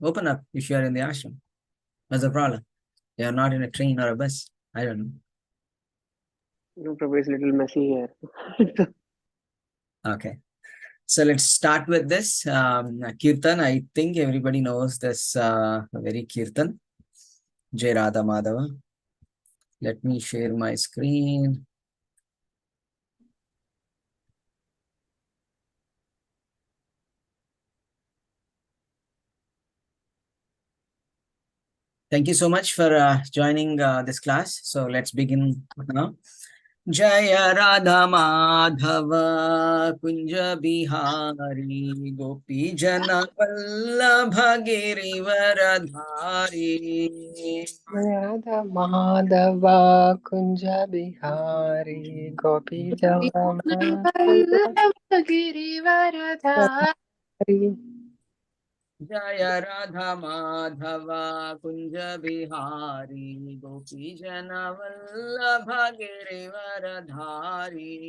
Open up if you are in the ashram. What's the problem? You are not in a train or a bus. I don't know. No, Prabhu, it's a little messy here. Okay. So let's start with this Kirtan. I think everybody knows this very Kirtan. Jai Radha Madhava. Let me share my screen. Thank you so much for joining this class. So let's begin now. Jaya Radha Madhava Kunja Bihari Gopi Jana Vallabha Girivaradhari Radha Madhava Kunja Bihari Gopi Jana Girivaradhari Jaya Radha Madhava Kunja Bihari Gopi Jana Vallabha Girivaradhari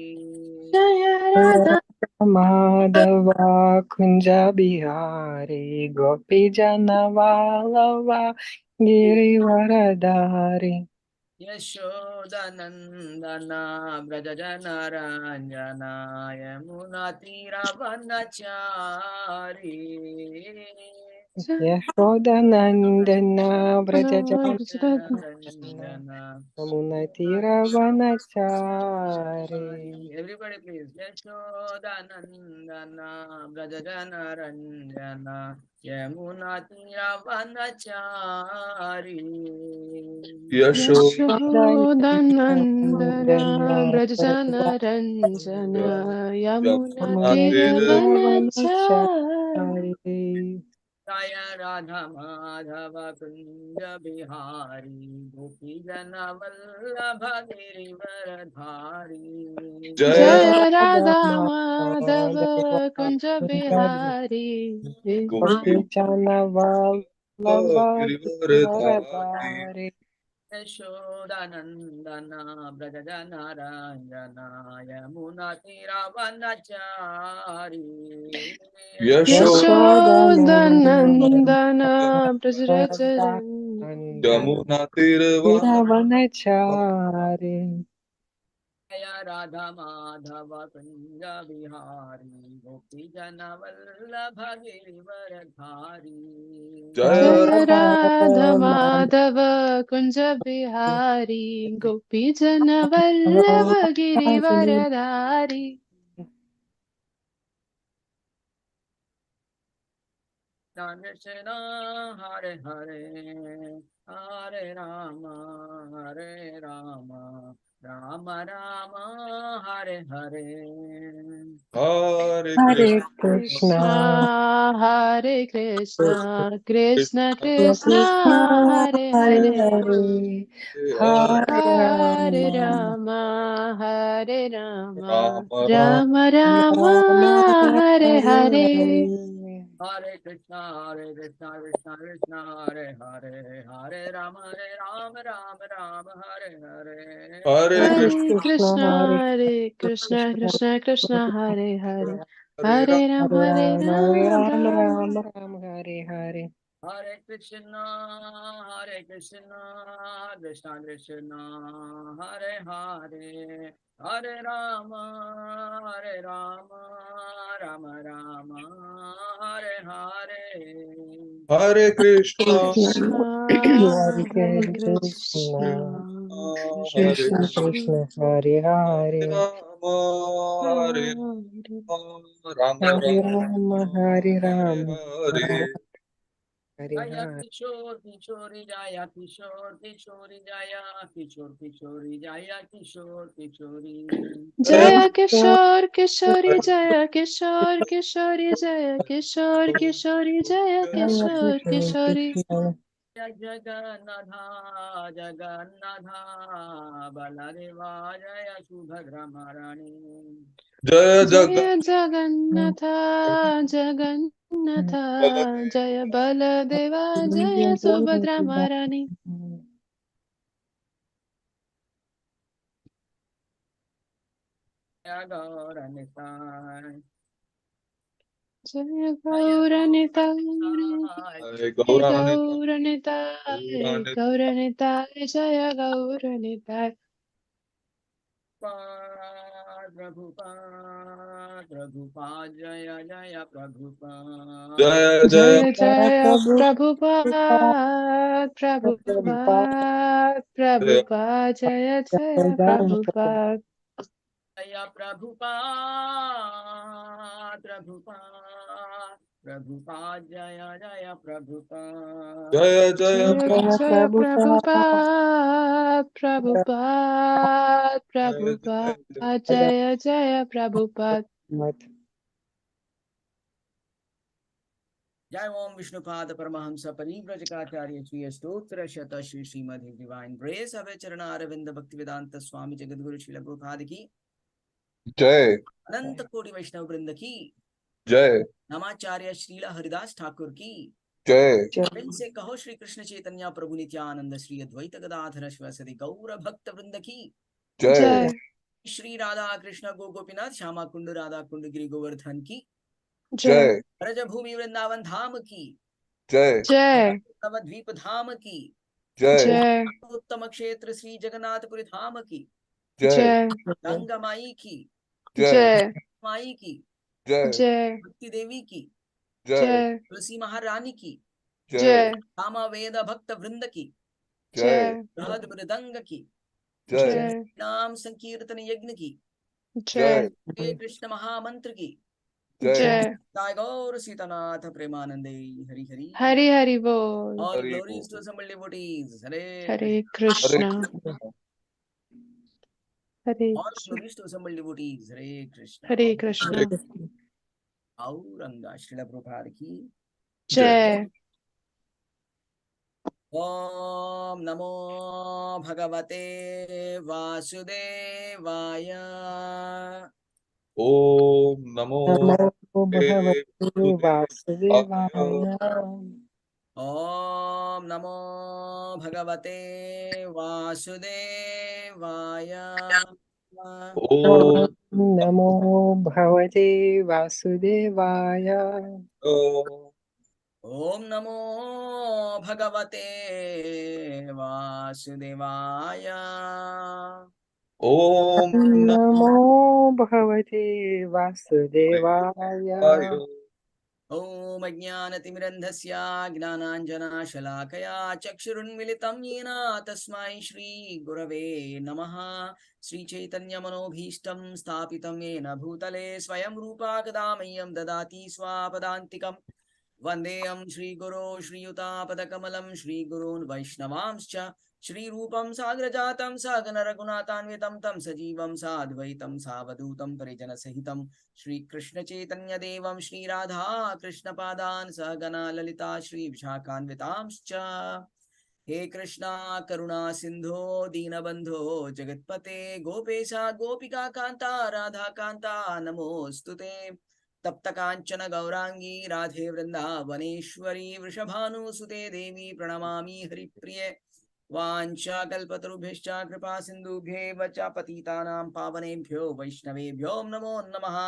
Jaya Radha Madhava Kunja Bihari Gopi Jana Vallabha Girivaradhari Yashodanandana Brajajana Ranjana Yamuna Tiravanachari Yashodanandana Vrajajana Ranjana Yamuna Tiravanachari. Everybody please. Yashodanandana Brajajana Ranjana Yamuna Tiravanachari Yashodanandana Brajana Ranjana Yamuna Tiravanachari Jaya Radha Madhava Kunja Bihari Gopi Jana Vallabha Girivaradhari Jaya Radha Madhava Kunja Bihari Gopi Jana Vallabha Girivaradhari Yashodanandana Brajajana Ranjana Yamuna Tiravanachari Yashodanandana Brajarajan Yamuna Tiravanachari Jaya Radha Madhava Kunja Bihari Gopi Jana Vallabha Girivaradhari Jaya Radha Madhava Kunja Bihari Gopi Jana Vallabha Girivaradhari Krishna Hare Hare Hare Rama Rama Rama Hare Hare Hare Krishna Hare Krishna Krishna Krishna Hare Hare Hare Rama Hare Rama Rama Rama Hare Hare Hare Krishna Krishna Krishna Hare Hare Hare Rama Rama Rama Hare Hare Hare Krishna Krishna Krishna Hare Hare Hare Rama Ram Ram Hare Hare Hare Krishna Krishna Krishna Hare Hare Hare Rama Rama Rama Hare Hare Hare Krishna, Hare Hare Krishna Krishna Krishna Krishna Hare Hare Rama, Hare Rama, Hare Rama, Rama Hare Hare Rama Hare. Hare Jaya Hare Kishore Kishori Jaya Kishore Kishori Jaya Kishore Kishori Jaya Kishore Kishori Jaya Kishore Kishori Jaya Kishore Kishori Jaya Kishore Kishori Jaya Kishore Kishori Jagannatha Jagannatha Baladeva Jaya Subhadra Marani Jaya Jaya Jagannatha Jagannatha Jaya Baladeva Jaya Subhadra Marani Jaya Gaura Nitai Jaya Gauranitai, Jai Jaya Gauranitai, Gauranitai, Gauranitai, Jaya Gauranitai. Prabhupada, Prabhupada, Jaya Jaya Prabhupada. Jai Jai Jaya Jaya Prabhupada, Prabhupada, Prabhupada, Jaya Jaya Prabhupada. Jaya Prabhupada, Prabhupada, Prabhupada, Jaya Jaya Prabhupada. Jai Jai Jaya Jaya Prabhupada, Prabhupada, Prabhupada, Jaya Jaya Prabhupada. Jai Om Vishnupada Paramahamsa Parivrajakacarya Sri Astotra Shata Shri Srimad Divine Grace Ave Charana Aravinda Bhaktivedanta Swami Jagadguru Srila Prabhupada Ki Jai अनंत कोटि वैष्णव वृंद की Jai नमाचार्य Srila Haridas Thakur की Jai इनसे कहो श्री कृष्ण चैतन्य प्रभु नित्यानंद श्री अद्वैत गदाधर श्रीवासदि गौर भक्त वृंद की Jai Jai Shri Radha Krishna Gopinath Shyama कुंड राधा कुंड गिरि गोवर्धन की Jai Jai ब्रज भूमि वृंदावन धाम की Jai Jai नवद्वीप धाम की Jai Jai उत्तम क्षेत्र श्री जगन्नाथपुरी धाम की Jai Jai गंगा माई की Jai Jai माई की Jai Jai भक्ति देवी की Jai Jai तुलसी महारानी की Jai रामा वेद भक्त वृंद की Jai बृहद मृदंग की Jai Jai नाम संकीर्तन यज्ञ की Jai श्री कृष्ण महामंत्र की Jai Jai जय गौर सीतानाथ प्रेमानंदे Hari Hari Hari Hari Bol. all Hari glories to assembled devotees Hare Hare Hare Krishna. Hare all Krishna. glories to assembled devotees Hare Krishna Hare Krishna. औरंगा श्रील प्रभुपाद की Jai Jai. ओम नमो भगवते वासुदेवाय Om Namo नमो भगवते Vasudevaya वासुदेवाय ओम नमो भगवते वासुदेवाय Om नमो भगवते वासुदेवाय ओम नमो भगवते वासुदेवाय Om नमो भगवते वासुदेवाय Namo ओम अज्ञानतिमिरन्धस्य ज्ञानाञ्जनशलाकया चक्षुरुन्मिलितं येन तस्मै श्रीगुरवे नमः श्रीचैतन्यमनोभीष्टं स्थापितं येन भूतले स्वयं रूपा कदा मह्यं ददाति स्वापदान्तिकम् वन्देऽहं श्रीगुरो श्रीयुतापदकमलं श्रीगुरून् वैष्णवांश्च श्रीरूपं साग्रजातं सहगणरघुनाथान्वितं तं सजीवं साद्वैतं सावधूतं परिजनसहितं श्रीकृष्णचैतन्यदेवं श्रीराधा कृष्णपादान् सहगणा ललिता श्रीविशाखान्वितांश्च हे कृष्णा करुणा सिन्धो दीनबन्धो जगत्पते गोपेशा गोपिका कान्ता राधा कान्ता नमोऽस्तुते तप्त कांचन गौरांगी राधे वृंदावनेश्वरी वृषभानुसुते देवी प्रणमामि हरिप्रिये वाञ्छाकल्पतरुभ्यश्च कृपा सिन्धुभ्येव च पतितानां पावनेभ्यो वैष्णवेभ्यो नमो नमः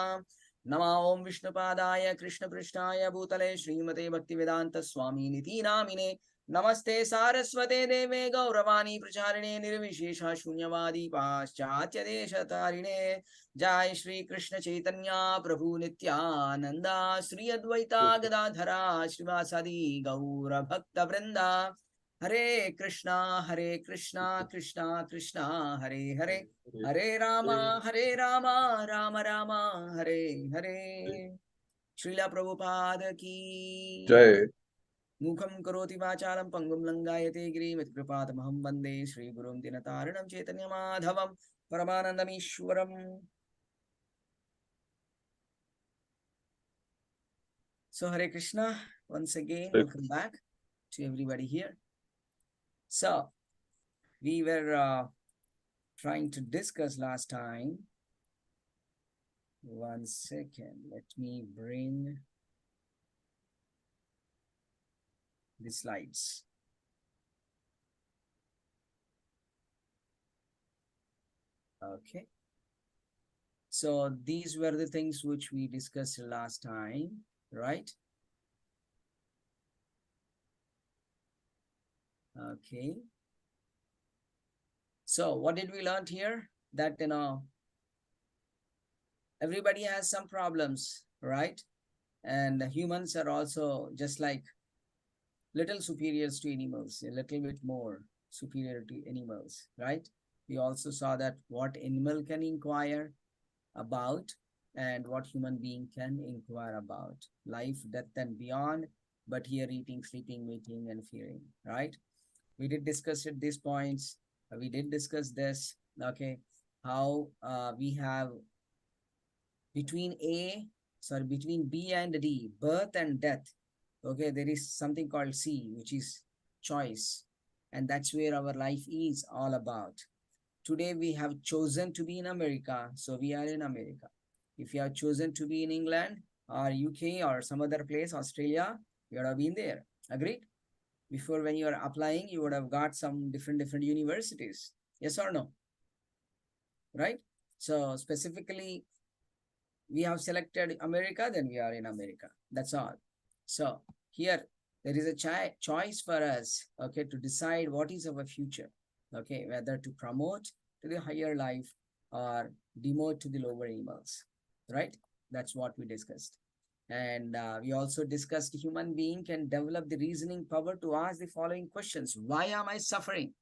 नमः ओं विष्णुपादाय कृष्णपृष्ठाय भूतले श्रीमते भक्तिवेदांत स्वामिनिति नामिने नमस्ते सारस्वते देवे गौरवाणी प्रचारिणे निर्विशेषा शून्यवादी पाश्चात्य देशतारिणे जय श्री कृष्ण चैतन्य प्रभु नित्यानंदा श्री अद्वैता गदाधरा श्रीवासादि गौर भक्त वृंदा हरे कृष्णा कृष्णा कृष्णा हरे हरे हरे राम राम राम हरे हरे श्रीला प्रभुपाद की Jai मुखं करोति वाचालं पंगुं लंघायते गिरिमित्कृपातमहं वन्दे श्रीगुरुं दिनतारिणं चैतन्यमाधवं परमानन्दमीश्वरम्. So Hare Krishna, once again, welcome back to everybody here. So we were trying to discuss last time. One second, let me bring the slides. Okay. So these were the things which we discussed last time. right? Okay. So what did we learn here? That, everybody has some problems, right? And humans are also just like little superiors to animals, a little bit more superior to animals, right? We also saw that what animal can inquire about and what human being can inquire about life, death, and beyond. But here, eating, sleeping, mating, and fearing, right? We did discuss at these points. We did discuss this, okay? How we have between B and D, birth and death. Okay, there is something called C, which is choice. And that's where our life is all about. Today we have chosen to be in America, so we are in America. If you have chosen to be in England or UK or some other place, Australia, you would have been there. Agreed? Before, when you are applying, you would have got some different universities. Yes or no? Right? So specifically, we have selected America, then we are in America. That's all. So here there is a choice for us, okay, to decide what is our future, okay, whether to promote to the higher life or demote to the lower animals, right? That's what we discussed. And we also discussed human being can develop the reasoning power to ask the following questions. Why am I suffering?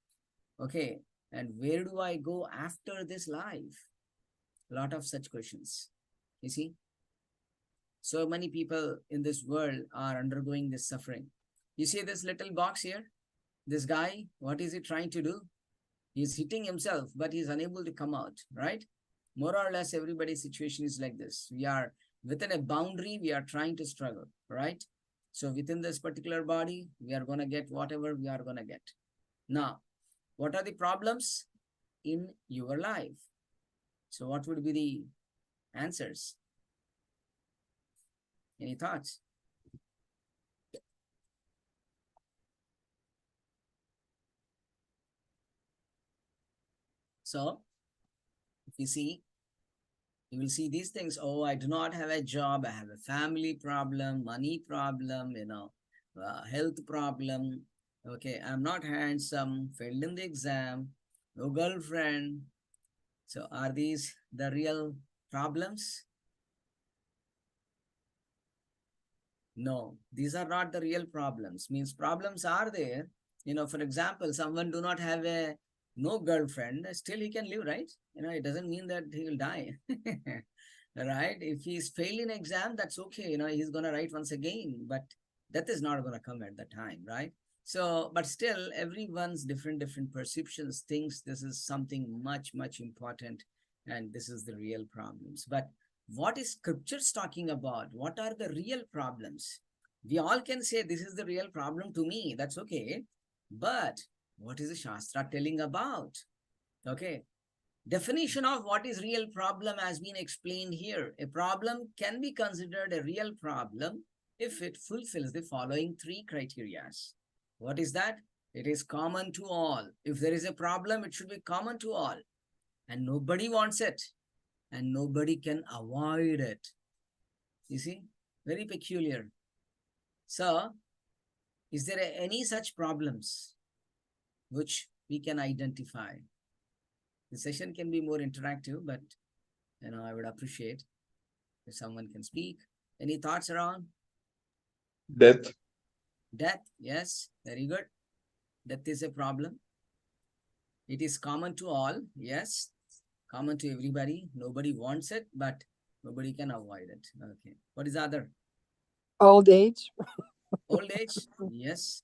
Okay. And where do I go after this life? A lot of such questions. You see, so many people in this world are undergoing this suffering. You see this little box here? This guy, what is he trying to do? He's hitting himself, but he's unable to come out, right? More or less, everybody's situation is like this. We are within a boundary, we are trying to struggle, right? So within this particular body, we are going to get whatever we are going to get. Now, what are the problems in your life? So what would be the answers? Any thoughts? So if you see, you will see these things. Oh, I do not have a job. I have a family problem, money problem, health problem. Okay, I'm not handsome, failed in the exam, no girlfriend. So are these the real problems? No, these are not the real problems. Means problems are there. For example, someone do not have no girlfriend, still he can live, right? It doesn't mean that he will die. Right? If he's failed in exam, that's okay. He's going to write once again, but death is not going to come at that time, right? So, but still, everyone's different perceptions thinks this is something much, much important, and this is the real problems. But what is scriptures talking about? What are the real problems? We all can say this is the real problem to me. That's okay. But what is the Shastra telling about? Okay. Definition of what is real problem has been explained here. A problem can be considered a real problem if it fulfills the following three criteria. What is that? It is common to all. If there is a problem, it should be common to all. And nobody wants it. And nobody can avoid it. You see? Very peculiar. So, is there any such problems which we can identify? The session can be more interactive, but I would appreciate if someone can speak. Any thoughts around? Death. Death, yes, very good. Death is a problem. It is common to all, yes, common to everybody. Nobody wants it, but nobody can avoid it. Okay. What is the other? Old age. Old age, yes.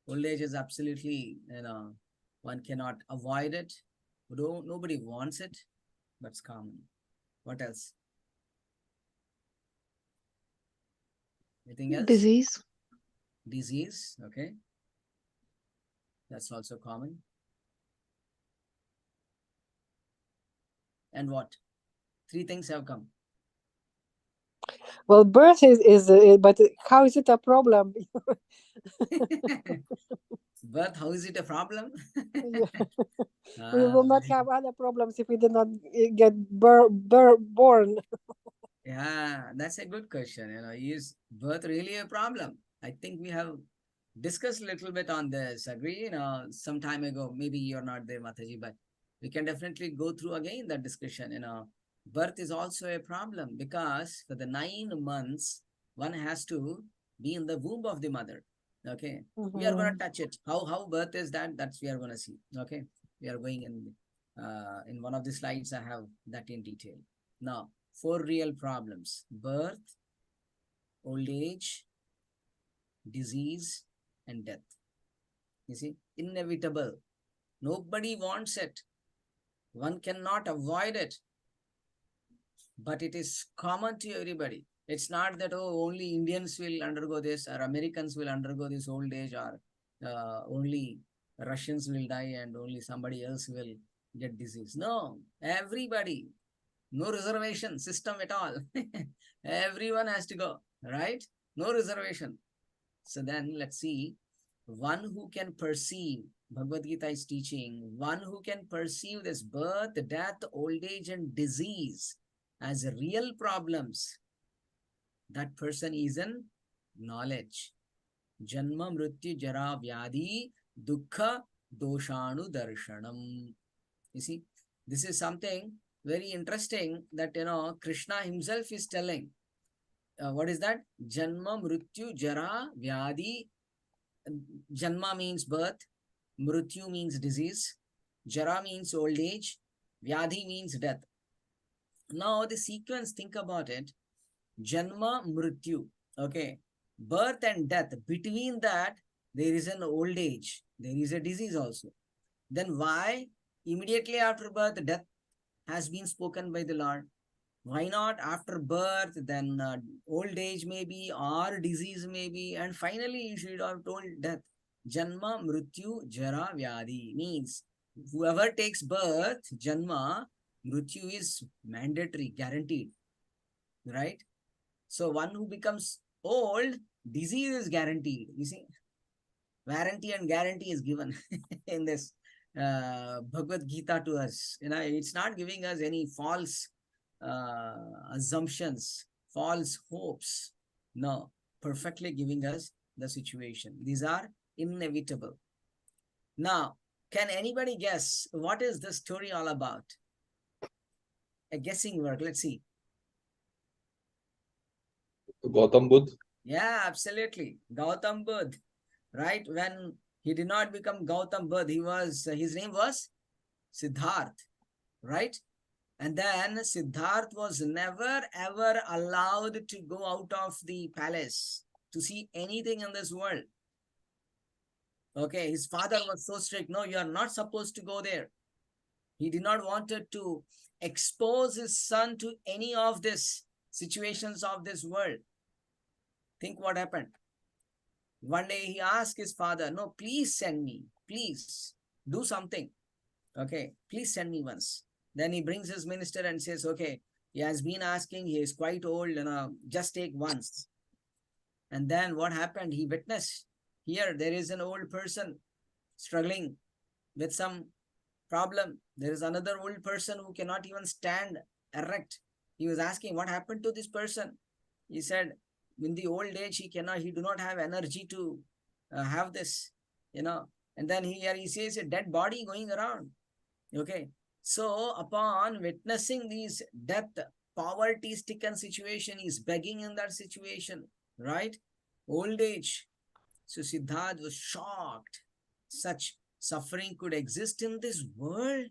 Old age is absolutely, one cannot avoid it. Nobody wants it, but it's common. What else? Anything else? Disease. Disease, okay. That's also common. And what? Three things have come. Well, birth but how is it a problem? Birth, how is it a problem? We will not have other problems if we did not get born. Yeah, that's a good question. birth really a problem? I think we have discussed a little bit on this. Agree? Some time ago, maybe you're not there, Mataji, but we can definitely go through again that discussion. Birth is also a problem because for the 9 months, one has to be in the womb of the mother. Okay, we are going to touch it. How birth is that? That's we are going to see. Okay, we are going in one of the slides. I have that in detail. Now, 4 real problems: birth, old age, disease, and death. You see, inevitable. Nobody wants it. One cannot avoid it. But it is common to everybody. It's not that, oh, only Indians will undergo this or Americans will undergo this old age or only Russians will die and only somebody else will get disease. No, everybody. No reservation system at all. Everyone has to go, right? No reservation. So then let's see, one who can perceive, Bhagavad Gita is teaching, one who can perceive this birth, death, old age and disease as real problems, that person is in knowledge. Janma, Mrityu, Jara, Vyadhi, Dukkha, Doshanu, Darshanam. You see, this is something very interesting that, Krishna himself is telling. What is that? Janma, Mrityu, Jara, Vyadhi. Janma means birth, Mrityu means disease, Jara means old age, Vyadhi means death. Now the sequence, think about it. Janma, Mrityu. Okay. Birth and death. Between that, there is an old age. There is a disease also. Then why immediately after birth, death has been spoken by the Lord? Why not after birth, then old age maybe, or disease maybe, and finally you should have told death. Janma, Mrityu, Jara, Vyadhi means whoever takes birth, Janma, Mrityu is mandatory, guaranteed, right? So one who becomes old, disease is guaranteed. You see, warranty and guarantee is given in this Bhagavad Gita to us. It's not giving us any false assumptions, false hopes. No, perfectly giving us the situation. These are inevitable. Now, can anybody guess what is the story all about? A guessing work. Let's see. Gautam Buddha. Yeah, absolutely. Gautam Buddha, right? When he did not become Gautam Buddha, his name was Siddharth, right? And then Siddharth was never ever allowed to go out of the palace to see anything in this world. Okay, his father was so strict. No, you are not supposed to go there. He did not want to expose his son to any of these situations of this world. Think what happened. One day he asked his father, no, please send me. Please do something. Okay, please send me once. Then he brings his minister and says, okay, he has been asking, he is quite old, just take once. And then what happened? He witnessed, here there is an old person struggling with some problem. There is another old person who cannot even stand erect. He was asking, what happened to this person? He said, in the old age, he do not have energy to have this, And then he says a dead body going around. Okay. So upon witnessing these death, poverty-stricken situation, he's begging in that situation, right? Old age. So Siddharth was shocked. Such suffering could exist in this world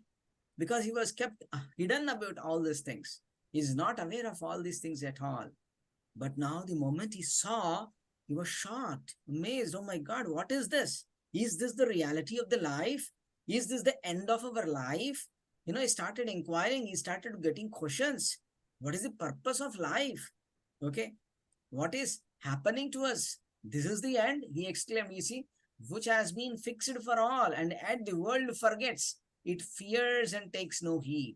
because he was kept hidden about all these things. He's not aware of all these things at all. But now the moment he saw, he was shocked, amazed. Oh my God, what is this? Is this the reality of the life? Is this the end of our life? He started inquiring. He started getting questions. What is the purpose of life? Okay. What is happening to us? This is the end, he exclaimed. You see, which has been fixed for all, and yet the world forgets. It fears and takes no heed.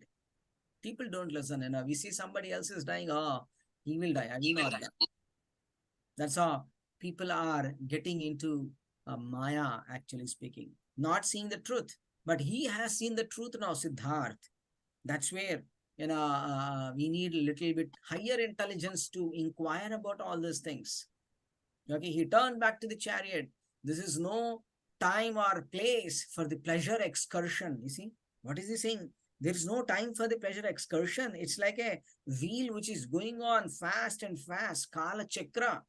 People don't listen. We see somebody else is dying. Oh, he will die. I will not die. That's how people are getting into Maya, actually speaking. Not seeing the truth. But he has seen the truth now, Siddharth. That's where, we need a little bit higher intelligence to inquire about all these things. Okay, he turned back to the chariot. This is no time or place for the pleasure excursion. You see, what is he saying? There is no time for the pleasure excursion. It's like a wheel which is going on fast and fast, Kala Chakra.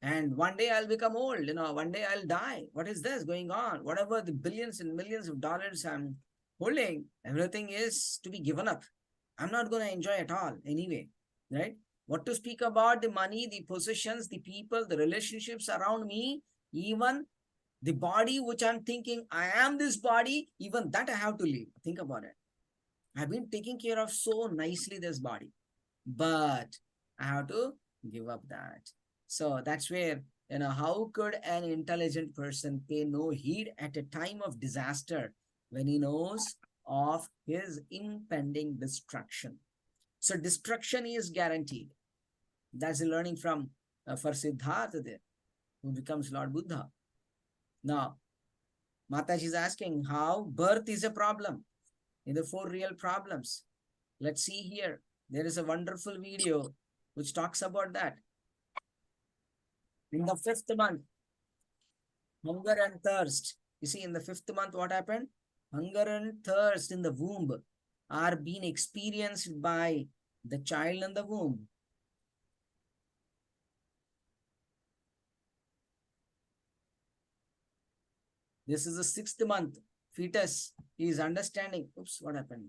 And one day I'll become old, one day I'll die. What is this going on? Whatever the billions and millions of dollars I'm holding, everything is to be given up. I'm not going to enjoy at all anyway, right? What to speak about the money, the possessions, the people, the relationships around me, even the body which I'm thinking, I am this body, even that I have to leave. Think about it. I've been taking care of so nicely this body, but I have to give up that. So that's where, how could an intelligent person pay no heed at a time of disaster when he knows of his impending destruction? So destruction is guaranteed. That's the learning from for Siddhartha there, who becomes Lord Buddha. Now, Mataji is asking how birth is a problem in the four real problems. Let's see here. There is a wonderful video which talks about that. In the 5th month, hunger and thirst. You see, in the 5th month, what happened? Hunger and thirst in the womb are being experienced by the child in the womb. This is the 6th month. Fetus is understanding. Oops, what happened?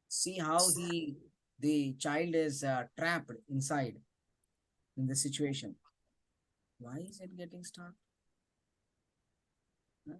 See how the child is trapped inside in the situation. Why is it getting stuck? No.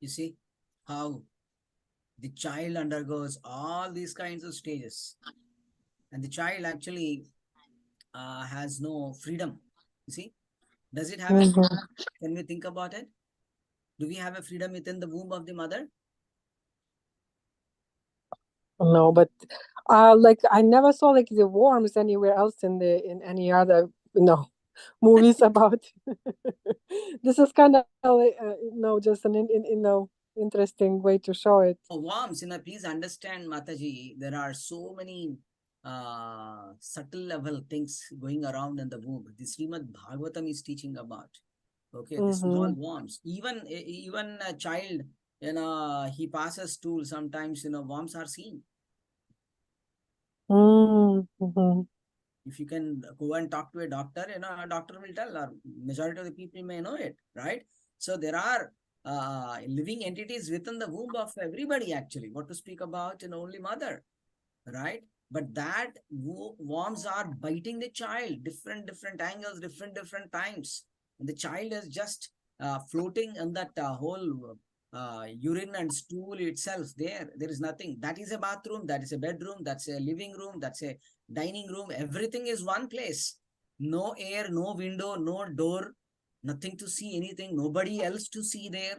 You see how the child undergoes all these kinds of stages, and the child actually has no freedom. You see, does it have a freedom? Can we think about it? Do we have a freedom within the womb of the mother? No, but like I never saw like the worms anywhere else in any other movies about. This is kind of just an interesting way to show it. Worms, please understand, Mataji, there are so many subtle level things going around in the womb. The Srimad Bhagavatam is teaching about. Okay, the small worms. Even a child he passes stool, sometimes, worms are seen. Mm-hmm. If you can go and talk to a doctor, a doctor will tell, or majority of the people may know it, right? So there are living entities within the womb of everybody, actually. What to speak about only mother, right? But that worms are biting the child, different angles, different times. And the child is just floating in that whole urine and stool itself. There is nothing. That is a bathroom, that is a bedroom, that's a living room, that's a dining room. Everything is one place. No air, no window, no door, nothing to see anything, nobody else to see there.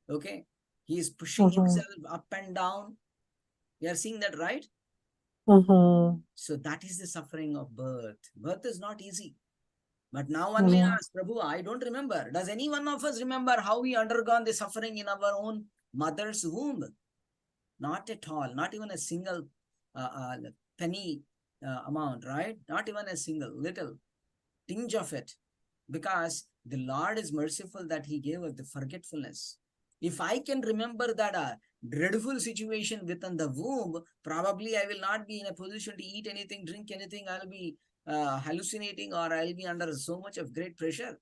Okay, he is pushing himself up and down. You are seeing that, right? Mm-hmm. So that is the suffering of birth. Birth is not easy. But now one may ask, Prabhu, I don't remember. Does any one of us remember how we undergone the suffering in our own mother's womb? Not at all. Not even a single penny amount, right? Not even a single little tinge of it. Because the Lord is merciful that he gave us the forgetfulness. If I can remember that dreadful situation within the womb, probably I will not be in a position to eat anything, drink anything. I'll be hallucinating, or I'll be under so much of great pressure.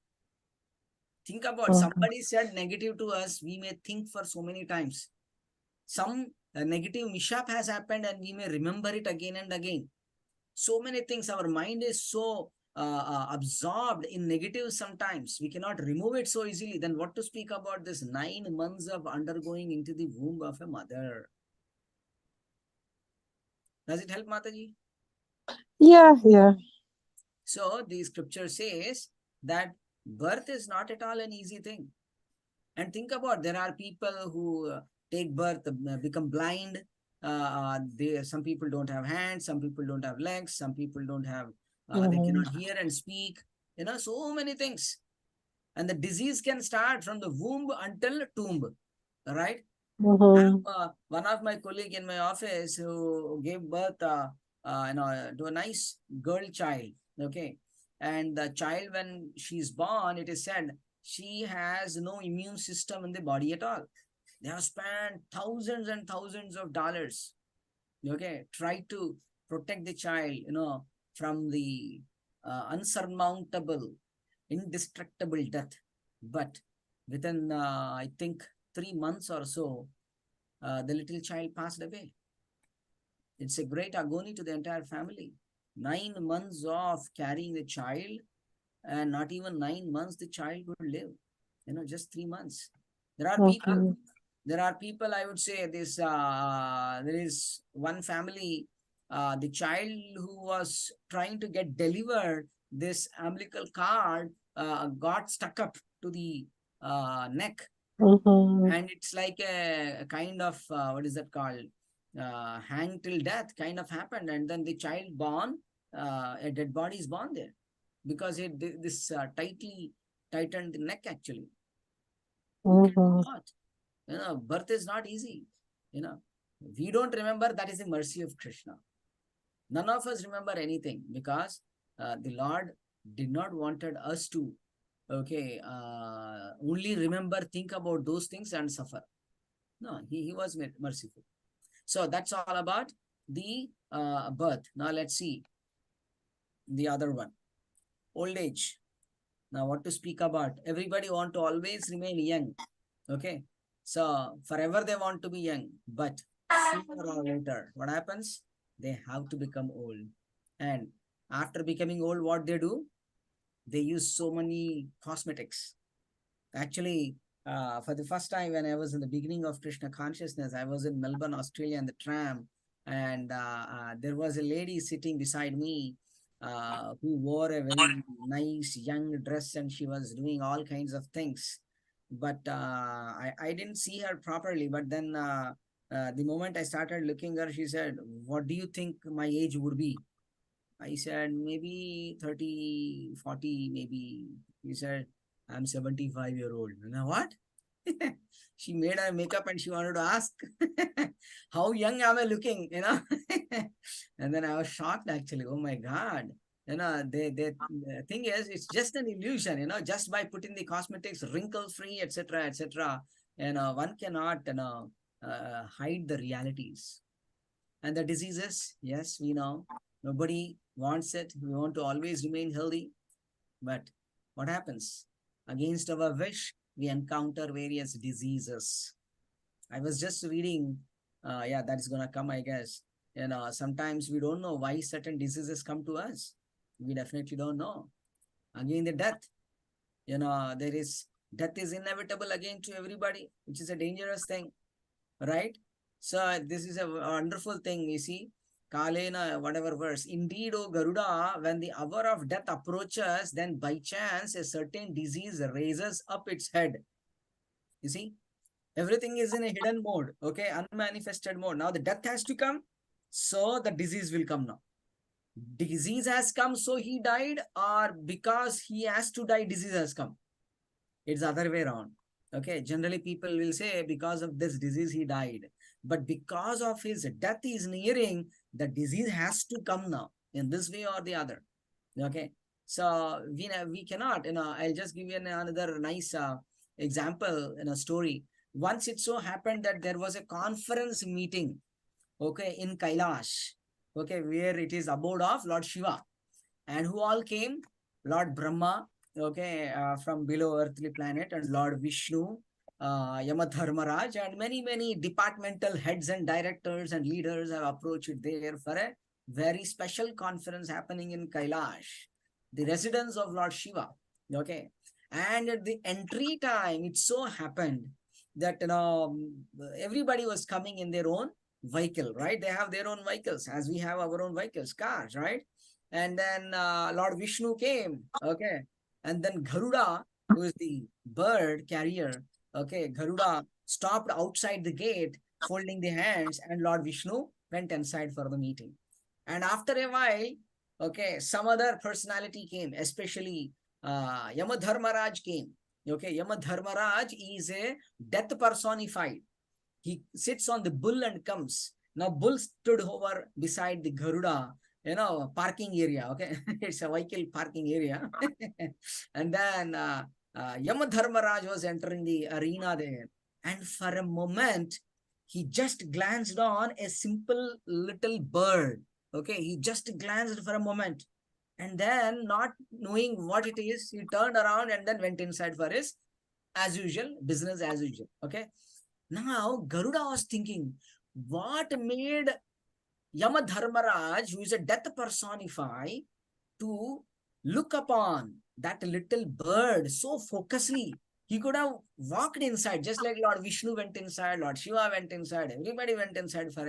Think about, somebody said negative to us, we may think for so many times. Some negative mishap has happened and we may remember it again and again. So many things, our mind is so absorbed in negative sometimes. We cannot remove it so easily. Then what to speak about this 9 months of undergoing into the womb of a mother? Does it help, Mataji? Yeah. So the scripture says that birth is not at all an easy thing. And think about, there are people who take birth, become blind. Some people don't have hands, some people don't have legs, some people don't have, they cannot hear and speak. So many things. And the disease can start from the womb until tomb, right? One of my colleague in my office who gave birth to a nice girl child. Okay. And the child, when she's born, it is said she has no immune system in the body at all. They have spent thousands and thousands of dollars. Okay. Try to protect the child, from the unsurmountable, indestructible death. But within, I think, 3 months or so, the little child passed away. It's a great agony to the entire family. 9 months of carrying the child, and not even 9 months the child would live. Just 3 months. There are people, I would say, there is one family, the child who was trying to get delivered, this umbilical cord got stuck up to the neck. And it's like a kind of, what is that called? Hang till death kind of happened. And then the child born, a dead body is born there. Because this tightly tightened the neck, actually. You cannot. Birth is not easy. We don't remember, that is the mercy of Krishna. None of us remember anything, because the Lord did not wanted us to only remember, think about those things and suffer. No, he was merciful. So that's all about the birth. Now let's see the other one, old age. Now what to speak about? Everybody want to always remain young. Okay, so forever they want to be young, but sooner or later, what happens? They have to become old. And after becoming old, what they do? They use so many cosmetics. Actually, for the first time, when I was in the beginning of Krishna consciousness, I was in Melbourne, Australia, in the tram, and there was a lady sitting beside me who wore a very nice young dress, and she was doing all kinds of things. But I didn't see her properly. But then the moment I started looking at her, she said, "What do you think my age would be?" I said, maybe 30, 40, maybe. He said, I'm 75-year-old. Now what? She made her makeup and she wanted to ask, how young am I looking? And then I was shocked, actually. Oh my God. The thing is, it's just an illusion, just by putting the cosmetics wrinkle free, etc., etc. one cannot hide the realities. And the diseases, yes, we know. Nobody wants it. We want to always remain healthy. But what happens? Against our wish, we encounter various diseases. I was just reading, yeah, that is going to come, I guess. Sometimes we don't know why certain diseases come to us. We definitely don't know. Again, the death. Death is inevitable again to everybody, which is a dangerous thing, right? So this is a wonderful thing, you see. Kalena, whatever verse. Indeed, O Garuda, when the hour of death approaches, then by chance a certain disease raises up its head. You see, everything is in a hidden mode, okay, unmanifested mode. Now the death has to come, so the disease will come now. Disease has come, so he died, or because he has to die, disease has come. It's the other way around. Okay, generally people will say because of this disease he died, but because of his death is nearing, the disease has to come now in this way or the other. Okay, so we cannot. I'll just give you another nice example in a story. Once it so happened that there was a conference meeting, okay, in Kailash, okay, where it is abode of Lord Shiva. And who all came? Lord Brahma, okay, from below earthly planet, and Lord Vishnu, Yamadharmaraj, and many departmental heads and directors and leaders have approached there for a very special conference happening in Kailash, the residence of Lord Shiva. Okay. And at the entry time, it so happened that everybody was coming in their own vehicle, right? They have their own vehicles, as we have our own vehicles, cars, right? And then Lord Vishnu came, okay, and then Garuda, who is the bird carrier, okay, Garuda stopped outside the gate folding the hands, and Lord Vishnu went inside for the meeting. And after a while, okay, some other personality came, especially Yamadharmaraj came. Okay, Yamadharmaraj is a death personified. He sits on the bull and comes. Now, bull stood over beside the Garuda, parking area. Okay, it's a vehicle parking area. And then Yamadharmaraj was entering the arena there. And for a moment, he just glanced on a simple little bird. Okay, he just glanced for a moment. And then, not knowing what it is, he turned around and then went inside for his, as usual, business as usual. Okay. Now, Garuda was thinking, what made Yamadharmaraj, who is a death personified, to look upon that little bird so focusedly? He could have walked inside, just like Lord Vishnu went inside, Lord Shiva went inside, everybody went inside for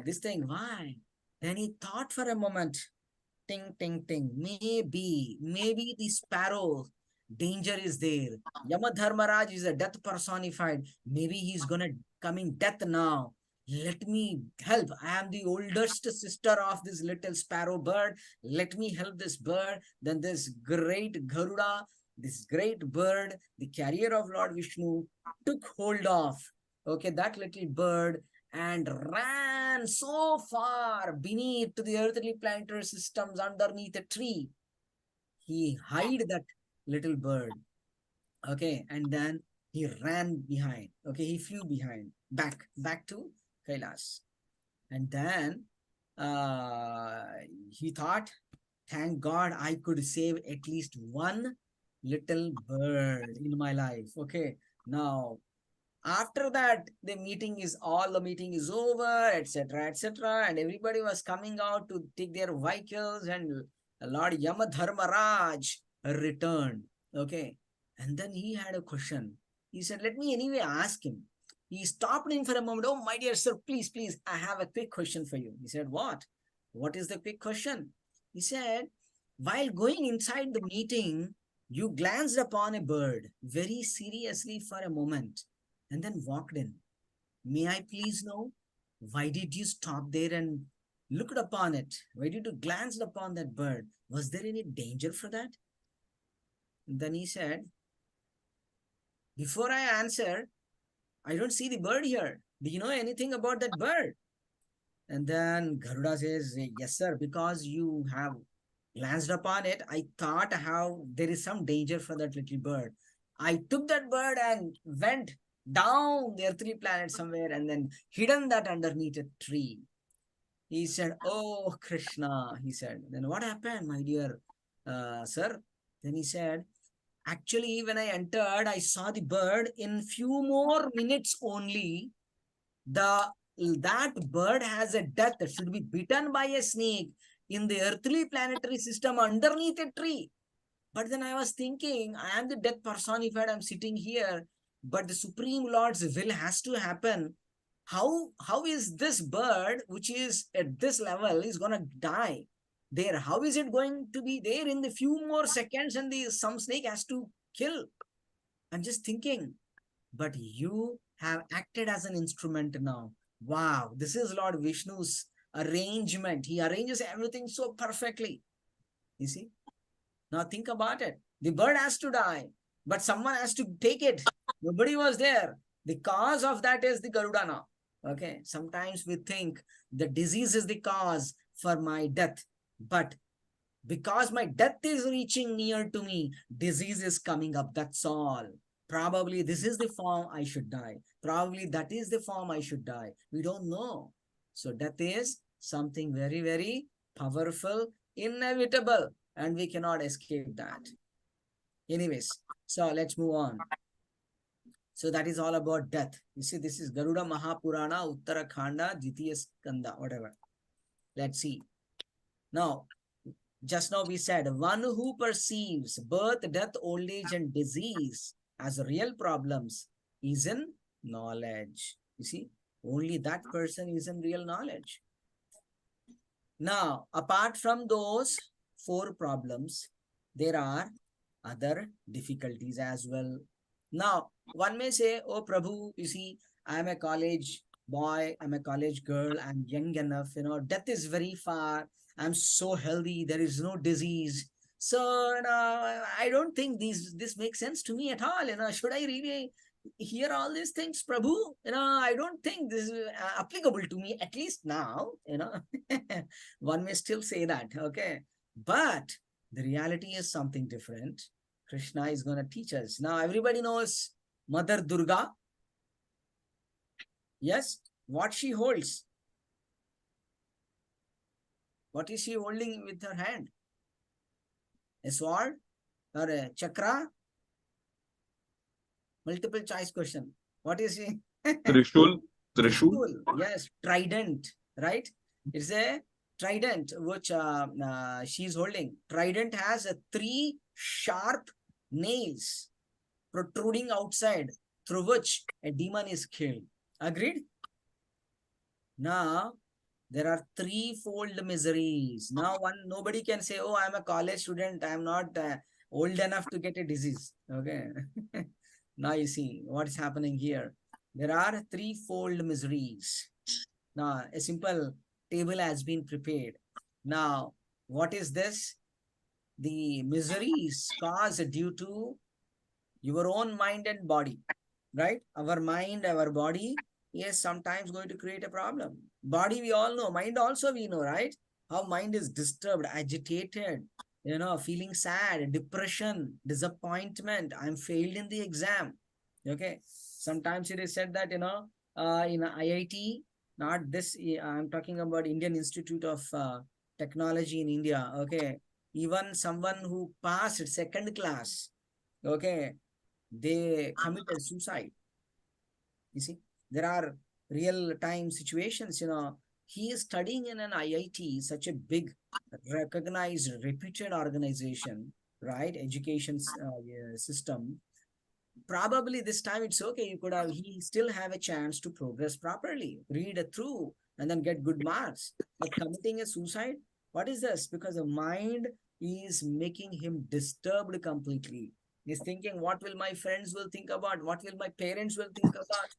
this thing. Why? Then he thought for a moment, ting, ting, ting. Maybe the sparrow danger is there. Yamadharmaraj is a death personified. Maybe he's gonna come in death now. Let me help. I am the oldest sister of this little sparrow bird. Let me help this bird. Then this great Garuda, this great bird, the carrier of Lord Vishnu, took hold of, okay, that little bird and ran so far beneath the earthly planetary systems underneath a tree. He hid that little bird, okay, and then he ran behind, okay, he flew behind, back to Kailash. And then he thought, thank God I could save at least one little bird in my life. Okay, now after that, the meeting is over, etc., and everybody was coming out to take their vehicles, and Lord Yamadharmaraj returned. Okay, and then he had a question. He said, let me anyway ask him. He stopped him for a moment. Oh, my dear sir, please, I have a quick question for you. He said, what? What is the quick question? He said, while going inside the meeting, you glanced upon a bird very seriously for a moment and then walked in. May I please know, why did you stop there and looked upon it? Why did you glance upon that bird? Was there any danger for that? And then he said, before I answer, I don't see the bird here. Do you know anything about that bird? And then Garuda says, yes, sir, because you have glanced upon it, I thought how there is some danger for that little bird. I took that bird and went down the earthly planet somewhere and then hidden that underneath a tree. He said, "Oh, Krishna," he said. Then what happened, my dear sir? Then he said, "Actually, when I entered, I saw the bird. In few more minutes only, that bird has a death, should be bitten by a snake in the earthly planetary system underneath a tree. But then I was thinking, I am the death personified, I'm sitting here, but the Supreme Lord's will has to happen. How is this bird, which is at this level, is gonna die there? How is it going to be there in the few more seconds and some snake has to kill?" I'm just thinking, but you have acted as an instrument now. Wow, this is Lord Vishnu's arrangement. He arranges everything so perfectly. You see? Now think about it. The bird has to die, but someone has to take it. Nobody was there. The cause of that is the Garuda now. Okay. Sometimes we think the disease is the cause for my death, but because my death is reaching near to me, disease is coming up. That's all. Probably this is the form I should die. Probably that is the form I should die. We don't know. So death is something very, very powerful, inevitable, and we cannot escape that. Anyways, so let's move on. So that is all about death. You see, this is Garuda Mahapurana, Uttarakhanda, Dvitiya Skanda, whatever. Let's see. Now, just now we said, one who perceives birth, death, old age, and disease as real problems is in knowledge. You see, only that person is in real knowledge. Now, apart from those 4 problems, there are other difficulties as well. Now, one may say, "Oh, Prabhu, you see, I am a college boy, I'm a college girl, I'm young enough, death is very far, I'm so healthy, there is no disease. So, I don't think this makes sense to me at all. Should I really hear all these things, Prabhu? I don't think this is applicable to me, at least now, One may still say that, okay? But the reality is something different. Krishna is going to teach us. Now, everybody knows Mother Durga. Yes, what she holds. What is she holding with her hand? A sword or a chakra? Multiple choice question. What is she? Trishul. Trishul. Trishul. Yes, trident, right? It's a trident which she's holding. Trident has 3 sharp nails protruding outside through which a demon is killed. Agreed? Now, there are 3-fold miseries. Now, nobody can say, "Oh, I'm a college student. I'm not old enough to get a disease." Okay. Now you see what's happening here. There are 3-fold miseries. Now, a simple table has been prepared. Now, what is this? The miseries caused due to your own mind and body, right? Our mind, our body is sometimes going to create a problem. Body we all know, mind also we know, right? How mind is disturbed, agitated, feeling sad, depression, disappointment. I'm failed in the exam. Okay. Sometimes it is said that, in IIT, not this, I'm talking about Indian Institute of Technology in India. Okay. Even someone who passed 2nd class, okay, they committed suicide. You see, there are real-time situations, he is studying in an IIT, such a big, recognized, reputed organization, right? Education system. Probably this time it's okay. He still have a chance to progress properly, read it through, and then get good marks. But committing a suicide, what is this? Because the mind is making him disturbed completely. He's thinking, what will my friends will think about? What will my parents will think about?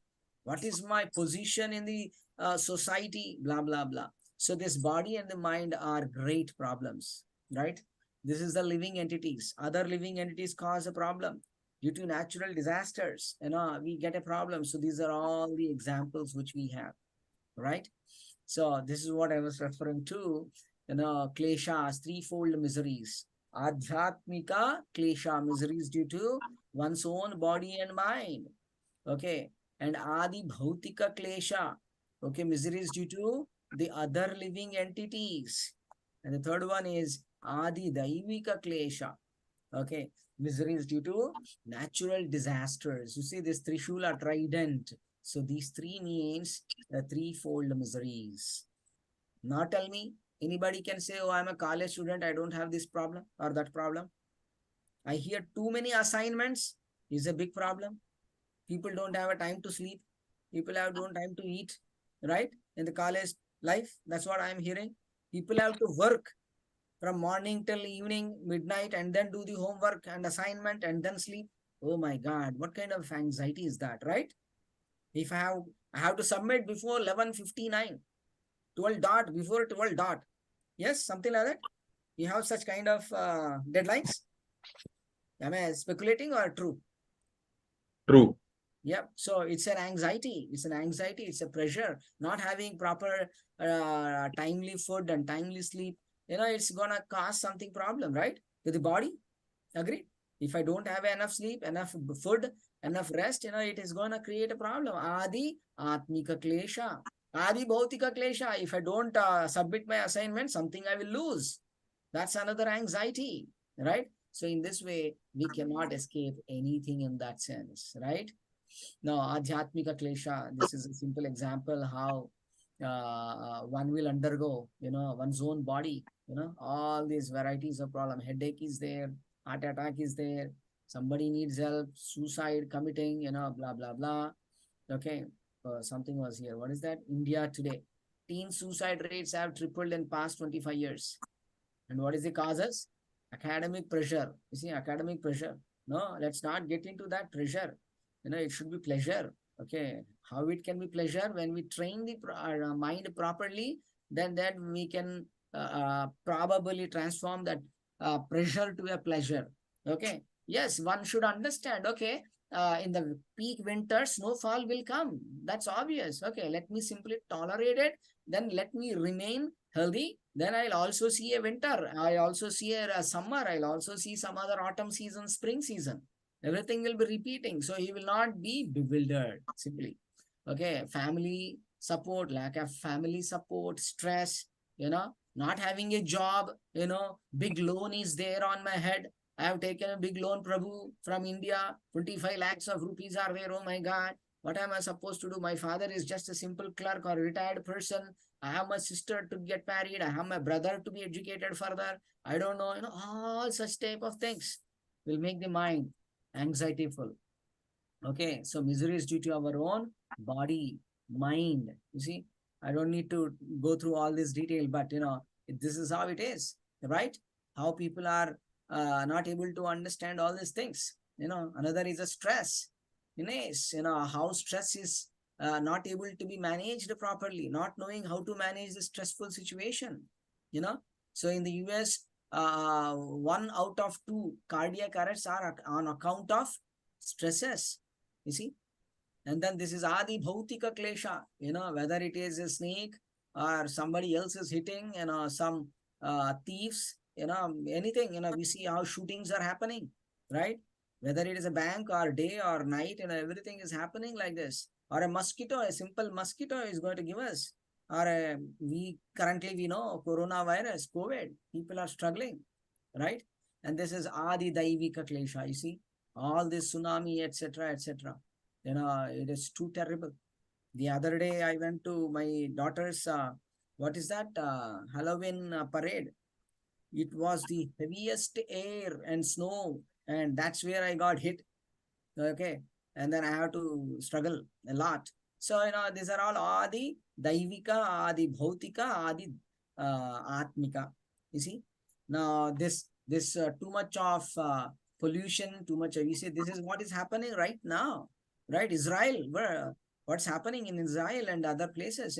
What is my position in the society? Blah, blah, blah. So this body and the mind are great problems, right? This is the living entities. Other living entities cause a problem. Due to natural disasters, we get a problem. So these are all the examples which we have, right? So this is what I was referring to, kleshas, 3-fold miseries. Adhyatmika klesha, miseries due to one's own body and mind. Okay. And Adi Bhautika Klesha. Okay, misery is due to the other living entities. And the third one is Adi Daivika Klesha. Okay, misery is due to natural disasters. You see, this Trishula trident. So these three means the threefold miseries. Now tell me, anybody can say, oh, I'm a college student, I don't have this problem or that problem. I hear too many assignments is a big problem. People don't have a time to sleep. People don't time to eat, right? In the college life, that's what I'm hearing. People have to work from morning till evening, midnight, and then do the homework and assignment and then sleep. Oh my God, what kind of anxiety is that, right? If I have to submit before 11:59, 12 dot, before 12 dot. Yes, something like that. You have such kind of deadlines. Am I speculating or true? True. Yep. So it's an anxiety. It's an anxiety. It's a pressure. Not having proper timely food and timely sleep. It's gonna cause something problem, right? To the body. Agree? If I don't have enough sleep, enough food, enough rest, it is gonna create a problem. Adi Atmika Klesha. Adi Bhautika Klesha. If I don't submit my assignment, something I will lose. That's another anxiety, right? So in this way, we cannot escape anything in that sense, right? Now, Adhyatmika Klesha, this is a simple example how one will undergo, one's own body, all these varieties of problem. Headache is there, heart attack is there, somebody needs help, suicide committing, blah, blah, blah. Okay, something was here. What is that? India today. Teen suicide rates have tripled in past 25 years. And what is the causes? Academic pressure. You see, academic pressure. No, let's not get into that pressure. It should be pleasure. Okay. How it can be pleasure? When we train the mind properly, then we can probably transform that pressure to a pleasure. Okay. Yes, one should understand. Okay. In the peak winter, snowfall will come. That's obvious. Okay. Let me simply tolerate it. Then let me remain healthy. Then I'll also see a winter. I also see a summer. I'll also see some other autumn season, spring season. Everything will be repeating. So he will not be bewildered simply. Okay. Family support, lack of family support, stress, not having a job, big loan is there on my head. I have taken a big loan, Prabhu, from India. 25 lakhs of rupees are there. Oh my God. What am I supposed to do? My father is just a simple clerk or retired person. I have my sister to get married. I have my brother to be educated further. I don't know, all such type of things will make the mind anxietyful. Okay, so misery is due to our own body, mind. You see, I don't need to go through all this detail, but this is how it is, right? How people are not able to understand all these things. Another is a stress. How stress is not able to be managed properly, not knowing how to manage the stressful situation. So in the US, 1 out of 2 cardiac arrests are on account of stresses. You see, and then this is Adi Bhautika Klesha, whether it is a snake or somebody else is hitting, some thieves, anything, we see how shootings are happening, right? Whether it is a bank or day or night, everything is happening like this. Or a mosquito, a simple mosquito is going to give us. Or we know coronavirus, COVID, people are struggling, right? And this is Adi Daivika Klesha, you see, all this tsunami, etc., etc. It is too terrible. The other day, I went to my daughter's, what is that, Halloween parade. It was the heaviest air and snow, and that's where I got hit. Okay. And then I have to struggle a lot. So, these are all Adi Daivika, Adi Bhautika, Adi Atmika. You see? Now, this too much of pollution, too much of, you see, this is what is happening right now, right? Israel, what's happening in Israel and other places,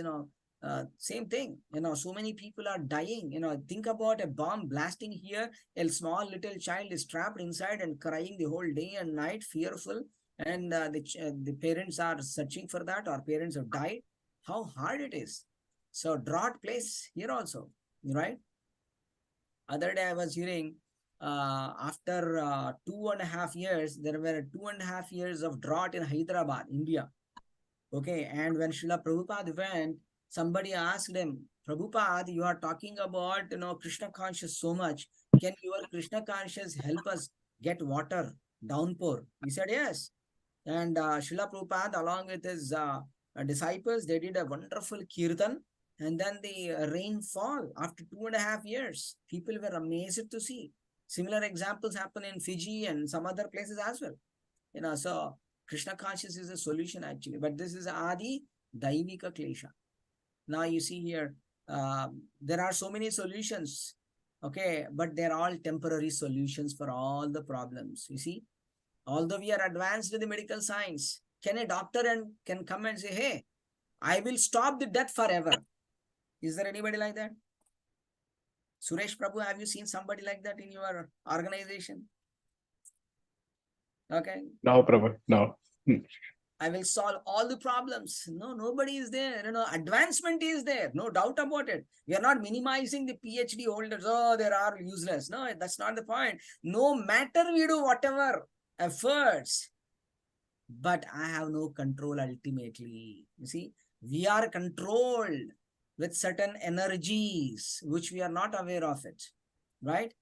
same thing, so many people are dying, think about a bomb blasting here, a small little child is trapped inside and crying the whole day and night, fearful, and the parents are searching for that, or parents have died. How hard it is. So drought place here also, right? Other day I was hearing, after 2.5 years, there were 2.5 years of drought in Hyderabad, India. Okay, and when Srila Prabhupada went, somebody asked him, Prabhupada, you are talking about, Krishna conscious so much. Can your Krishna conscious help us get water, downpour? He said, yes. And Srila Prabhupada, along with his disciples, they did a wonderful kirtan. And then the rainfall after 2.5 years. People were amazed to see. Similar examples happen in Fiji and some other places as well. So Krishna conscious is a solution actually, but this is Adi Daivika Klesha. Now you see here, there are so many solutions, okay, but they're all temporary solutions for all the problems. You see, although we are advanced in the medical science, can a doctor can come and say, hey, I will stop the death forever? Is there anybody like that? Suresh Prabhu, have you seen somebody like that in your organization? Okay. No, Prabhu, no. I will solve all the problems. No, nobody is there. Advancement is there. No doubt about it. We are not minimizing the PhD holders. Oh, they are useless. No, that's not the point. No matter we do whatever efforts, but I have no control ultimately. You see, we are controlled with certain energies, which we are not aware of it, right?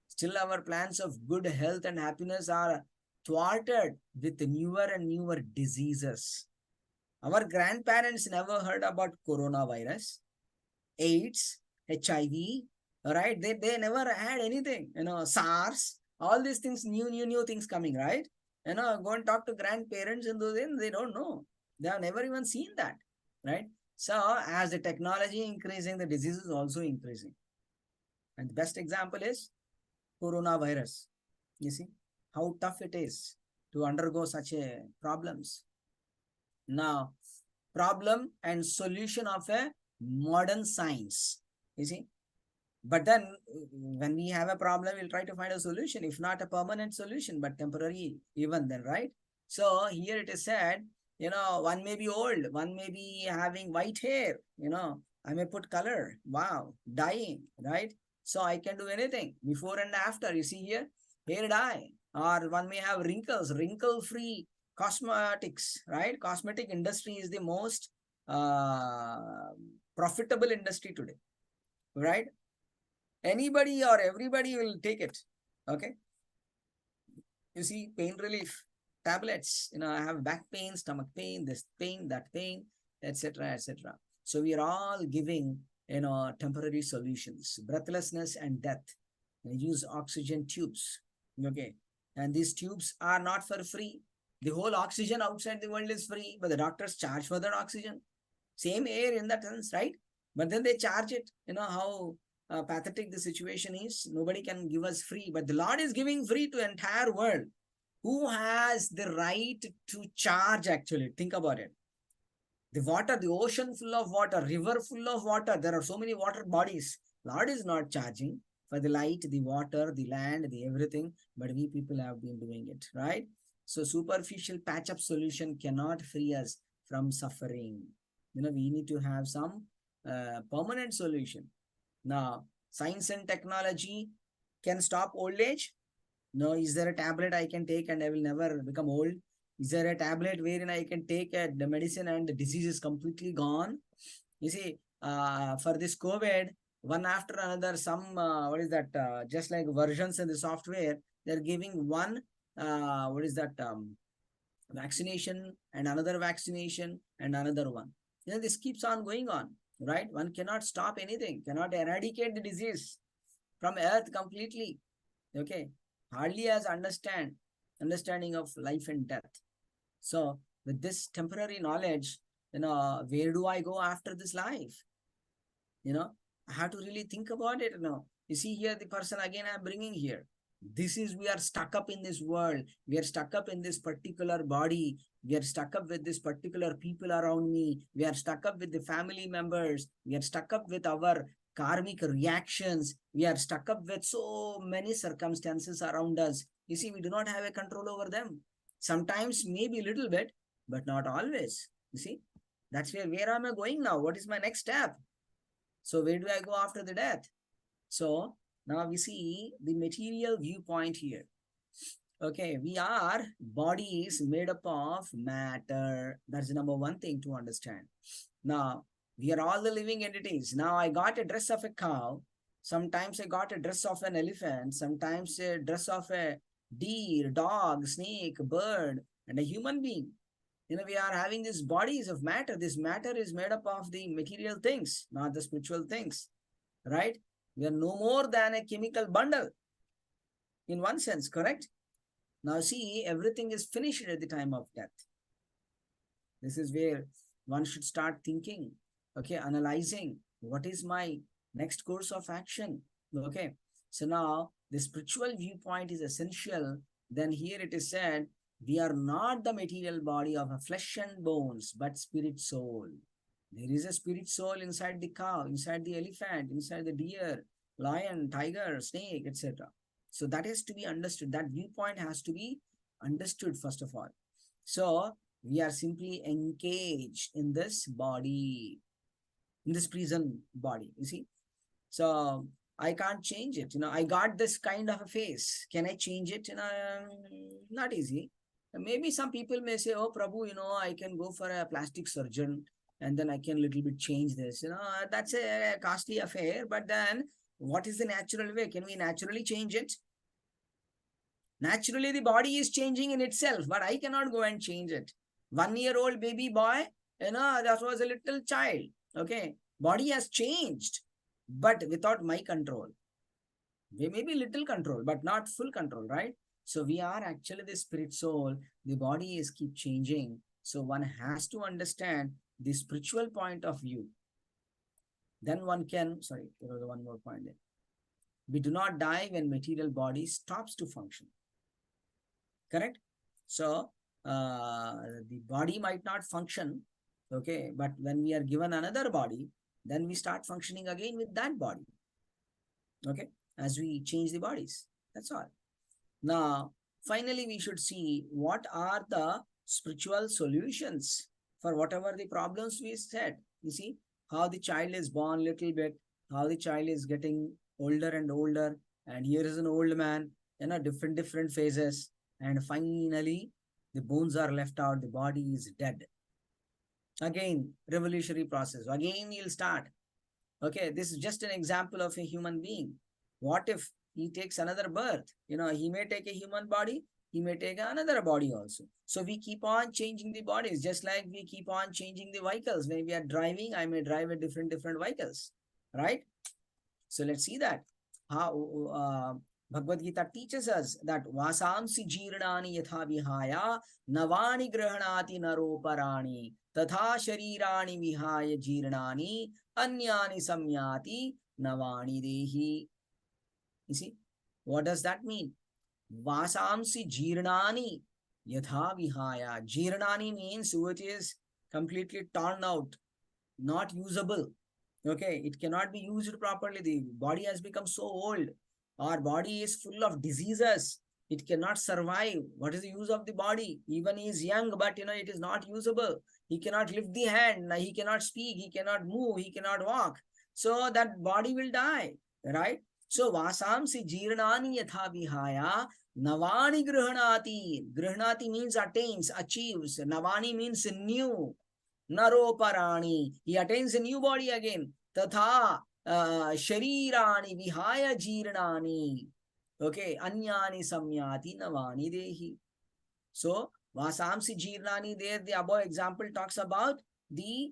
Still, our plans of good health and happiness are thwarted with newer and newer diseases. Our grandparents never heard about coronavirus, AIDS, HIV, right? They never had anything, SARS, all these things, new things coming, right? Go and talk to grandparents and those things, they don't know. They have never even seen that, right? So as the technology increasing, the disease is also increasing. And the best example is coronavirus. You see how tough it is to undergo such a problems. Now, problem and solution of a modern science. You see, but then when we have a problem, we'll try to find a solution, if not a permanent solution, but temporary even then, right? So here it is said, one may be old, one may be having white hair, I may put color, wow, dyeing, right? So I can do anything before and after. You see here, hair dye, or one may have wrinkles, wrinkle-free cosmetics, right? Cosmetic industry is the most profitable industry today, right? Anybody or everybody will take it. Okay. You see, pain relief tablets. I have back pain, stomach pain, this pain, that pain, etc., etc. So we are all giving, temporary solutions. Breathlessness and death. They use oxygen tubes. Okay. And these tubes are not for free. The whole oxygen outside the world is free, but the doctors charge for that oxygen. Same air in that sense, right? But then they charge it. How pathetic the situation is. Nobody can give us free, but the Lord is giving free to the entire world. Who has the right to charge actually? Think about it. The water, the ocean full of water, river full of water. There are so many water bodies. Lord is not charging for the light, the water, the land, the everything, but we people have been doing it, right? So superficial patch-up solution cannot free us from suffering. We need to have some permanent solution. Now, science and technology can stop old age. No, is there a tablet I can take and I will never become old? Is there a tablet wherein I can take the medicine and the disease is completely gone? You see, for this COVID, one after another, some, just like versions in the software, they're giving one, vaccination and another vaccination and another one. This keeps on going on, right? One cannot stop anything, cannot eradicate the disease from earth completely. Okay, hardly has understanding of life and death. So with this temporary knowledge, where do I go after this life? I have to really think about it. You see here, the person again I'm bringing here. We are stuck up in this world. We are stuck up in this particular body. We are stuck up with this particular people around me. We are stuck up with the family members. We are stuck up with our karmic reactions. We are stuck up with so many circumstances around us. You see, we do not have a control over them. Sometimes maybe a little bit, but not always. You see, that's where am I going now? What is my next step? So where do I go after the death? So now we see the material viewpoint here. Okay, body is made up of matter. That's the number one thing to understand. Now, we are all the living entities. Now, I got a dress of a cow. Sometimes I got a dress of an elephant. Sometimes a dress of a deer, dog, snake, bird, and a human being. We are having these bodies of matter. This matter is made up of the material things, not the spiritual things, right? We are no more than a chemical bundle in one sense, correct? Now see, everything is finished at the time of death. This is where one should start thinking, okay, analyzing what is my next course of action. Okay, so now the spiritual viewpoint is essential. Then here it is said, we are not the material body of a flesh and bones, but spirit soul. There is a spirit soul inside the cow, inside the elephant, inside the deer, lion, tiger, snake, etc. So that has to be understood. That viewpoint has to be understood first of all. So we are simply engaged in this body, in this prison body, you see. So I can't change it. I got this kind of a face. Can I change it? Not easy. Maybe some people may say, oh, Prabhu, I can go for a plastic surgeon and then I can little bit change this. That's a costly affair. But then what is the natural way? Can we naturally change it? Naturally, the body is changing in itself, but I cannot go and change it. 1-year-old baby boy, that was a little child. Okay. Body has changed, but without my control. There may be little control, but not full control, right? So we are actually the spirit soul. The body is keep changing. So one has to understand the spiritual point of view. Then one can, sorry, there was one more point there. We do not die when material body stops to function. Correct? So the body might not function, okay, but when we are given another body, then we start functioning again with that body, okay, as we change the bodies. That's all. Now, finally, we should see what are the spiritual solutions for whatever the problems we said. You see, how the child is born little bit, how the child is getting older and older, and here is an old man, different phases, and finally, the bones are left out, the body is dead. Again, revolutionary process. Again, you'll start. Okay, this is just an example of a human being. What if he takes another birth? He may take a human body, he may take another body also. So we keep on changing the bodies, just like we keep on changing the vehicles. When we are driving, I may drive a different vehicles, right? So let's see that. How Bhagavad Gita teaches us that vasamsi jirnani yatha vihaya navani grahanati naroparani tatha sharirani vihaya jirnani anyani samyati navani dehi. You see, what does that mean? Vasamsi jirnani yatha vihaya. Jirnani means which is completely torn out, not usable. Okay, it cannot be used properly. The body has become so old. Our body is full of diseases. It cannot survive. What is the use of the body? Even he is young, but it is not usable. He cannot lift the hand. He cannot speak. He cannot move. He cannot walk. So that body will die, right? So vasamsi jirnani yatha vihaya navani grihanati. Grihanati means attains, achieves. Navani means new. Naroparani. He attains a new body again. Tatha sharirani vihaya jirnani. Okay. Anyani samyati navani dehi. So, vasamsi jirnani there, the above example talks about the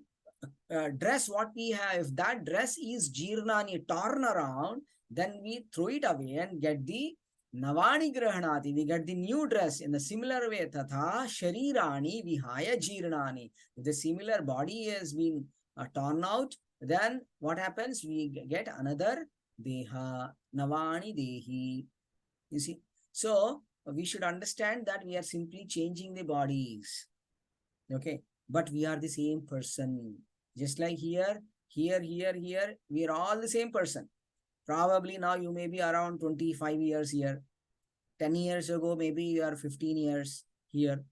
dress what we have. If that dress is jirnani, torn around, then we throw it away and get the Navani Grahanati, we get the new dress in the similar way. Tatha Sharirani Vihaya Jirnani. If the similar body has been torn out, then what happens? We get another Deha, Navani Dehi. You see? So, we should understand that we are simply changing the bodies. Okay? But we are the same person. Just like here, we are all the same person. Probably now you may be around 25 years here. 10 years ago, maybe you are 15 years here.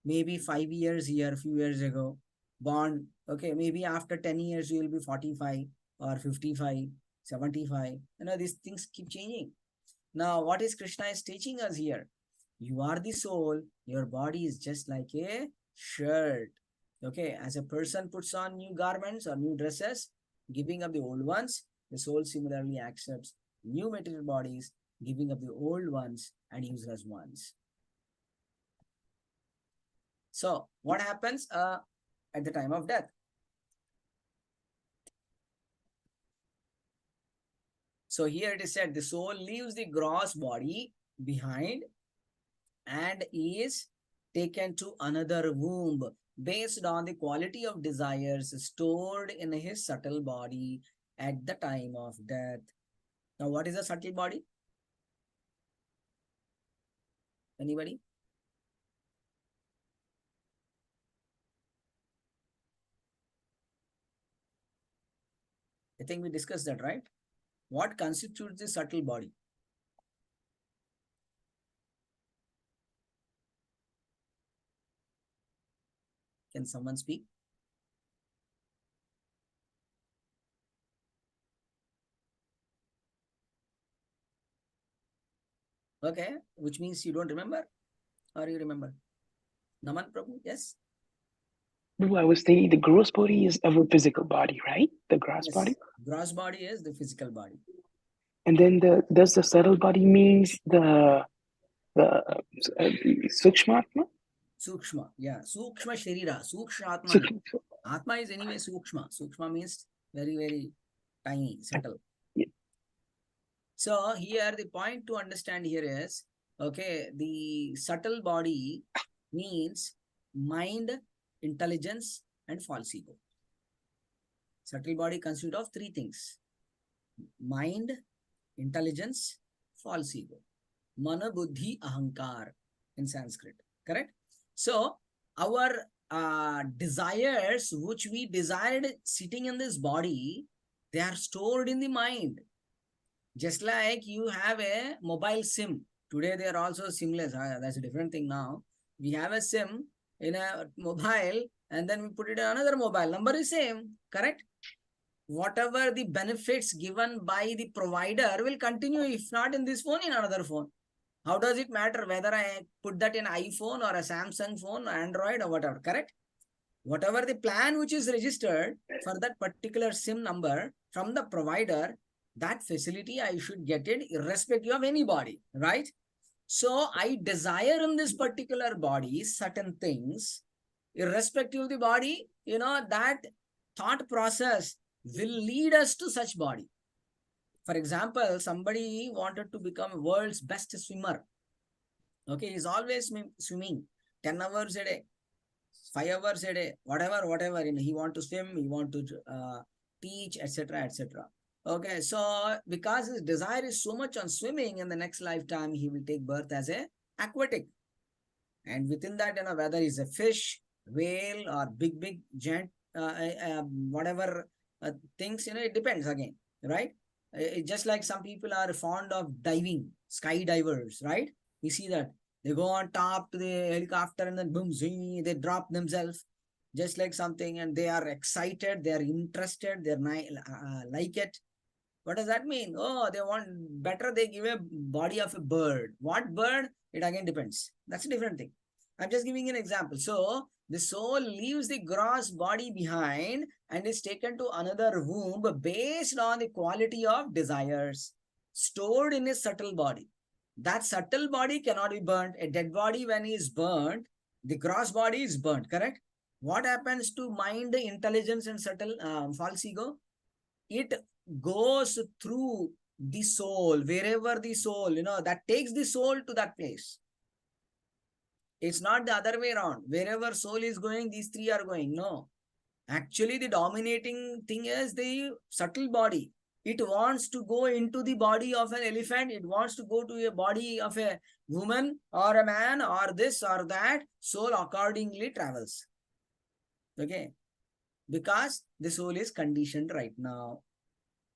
Maybe 5 years here, a few years ago. Born. Okay, maybe after 10 years, you will be 45 or 55, 75. These things keep changing. Now, what is Krishna is teaching us here? You are the soul. Your body is just like a shirt. Okay, as a person puts on new garments or new dresses, giving up the old ones, the soul similarly accepts new material bodies, giving up the old ones and useless ones. So, what happens at the time of death? So, here it is said the soul leaves the gross body behind and is taken to another womb based on the quality of desires stored in his subtle body at the time of death. Now, what is a subtle body? Anybody? I think we discussed that, right? What constitutes the subtle body? Can someone speak? Okay, which means you don't remember or you remember? Naman Prabhu, yes? No, I was thinking the gross body is our physical body, right? The gross body. Gross body is the physical body. And then does the subtle body means the Sukshmatma? Sukshma, yeah. Sukshma Sharira, Sukshma Atman. Sukshma. Atma is anyway Sukshma. Sukshma means very, very tiny, subtle. Yeah. So here the point to understand here is, okay, the subtle body means mind, intelligence, and false ego. Subtle body consists of three things: mind, intelligence, false ego. Mana, buddhi, ahankar in Sanskrit. Correct? So our desires, which we desired sitting in this body, they are stored in the mind. Just like you have a mobile SIM. Today they are also SIMless. That's a different thing now. We have a SIM in a mobile and then we put it in another mobile. Number is same. Correct? Whatever the benefits given by the provider will continue, if not in this phone, in another phone. How does it matter whether I put that in iPhone or a Samsung phone or Android or whatever, correct? Whatever the plan which is registered for that particular SIM number from the provider, that facility I should get it irrespective of anybody, right? So I desire in this particular body certain things, irrespective of the body, that thought process will lead us to such body. For example, somebody wanted to become world's best swimmer. Okay, he's always swimming 10 hours a day, 5 hours a day, whatever. He want to swim, he want to teach, etc., etc. Okay, so because his desire is so much on swimming, in the next lifetime he will take birth as a aquatic, and within that, whether he's a fish, whale, or big giant, whatever things, it depends again, right? Just like some people are fond of diving, skydivers, right? We see that they go on top to the helicopter and then boom, zing, they drop themselves, just like something, and they are excited, they are interested, they're like it. What does that mean? Oh, they want better, they give a body of a bird. What bird? It again depends. That's a different thing. I'm just giving an example. So the soul leaves the gross body behind and is taken to another womb based on the quality of desires stored in a subtle body. That subtle body cannot be burnt. A dead body, when it is burnt, the gross body is burnt, correct? What happens to mind, intelligence, and subtle false ego? It goes through the soul, wherever the soul, that takes the soul to that place. It's not the other way around. Wherever soul is going, these three are going. No. Actually, the dominating thing is the subtle body. It wants to go into the body of an elephant. It wants to go to a body of a woman or a man or this or that. Soul accordingly travels. Okay. Because the soul is conditioned right now.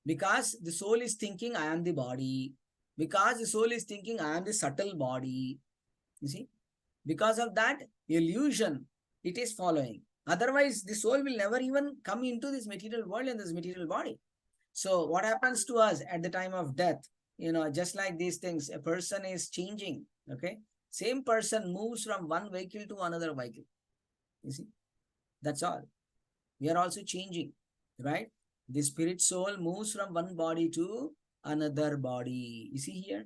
Because the soul is thinking, I am the body. Because the soul is thinking, I am the subtle body. You see? Because of that illusion, it is following. Otherwise, the soul will never even come into this material world and this material body. So what happens to us at the time of death? Just like these things, a person is changing. Okay. Same person moves from one vehicle to another vehicle. You see, that's all. We are also changing, right? The spirit soul moves from one body to another body. You see here?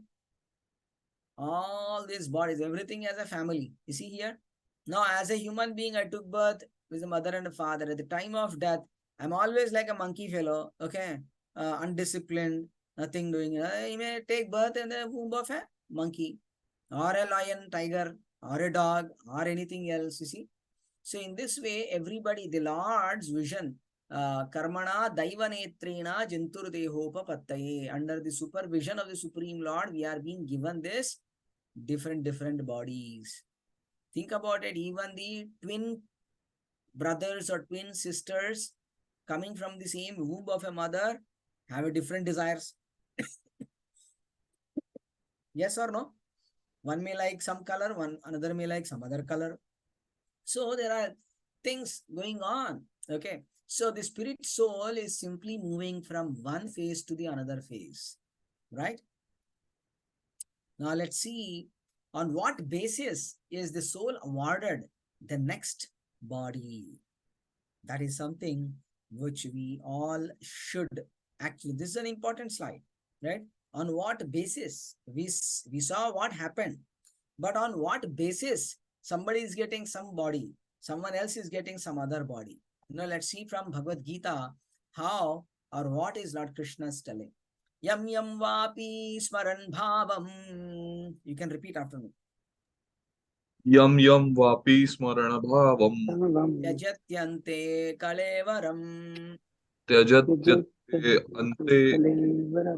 All these bodies, everything as a family. You see here? Now, as a human being, I took birth with a mother and a father. At the time of death, I'm always like a monkey fellow, okay? Undisciplined, nothing doing. You may take birth in the womb of a monkey, or a lion, tiger, or a dog, or anything else, you see? So in this way, everybody, the Lord's vision, karmana daivanetrena jantur dehopapattaye, under the supervision of the Supreme Lord, we are being given this different bodies. Think about it, even the twin brothers or twin sisters coming from the same womb of a mother have a different desires. Yes or no? One may like some color, another may like some other color. So there are things going on. Okay. So the spirit soul is simply moving from one phase to the another phase. Right? Now let's see on what basis is the soul awarded the next body. That is something which we all should actually, this is an important slide, right? On what basis? We saw what happened, but on what basis somebody is getting some body, someone else is getting some other body. Let's see from Bhagavad Gita how or what is Lord Krishna's telling. Yam yam vapi smaran bhavam. You can repeat after me. Yam yam vapi smarana bhavam Yajatyante kalevaram tyajatyate ante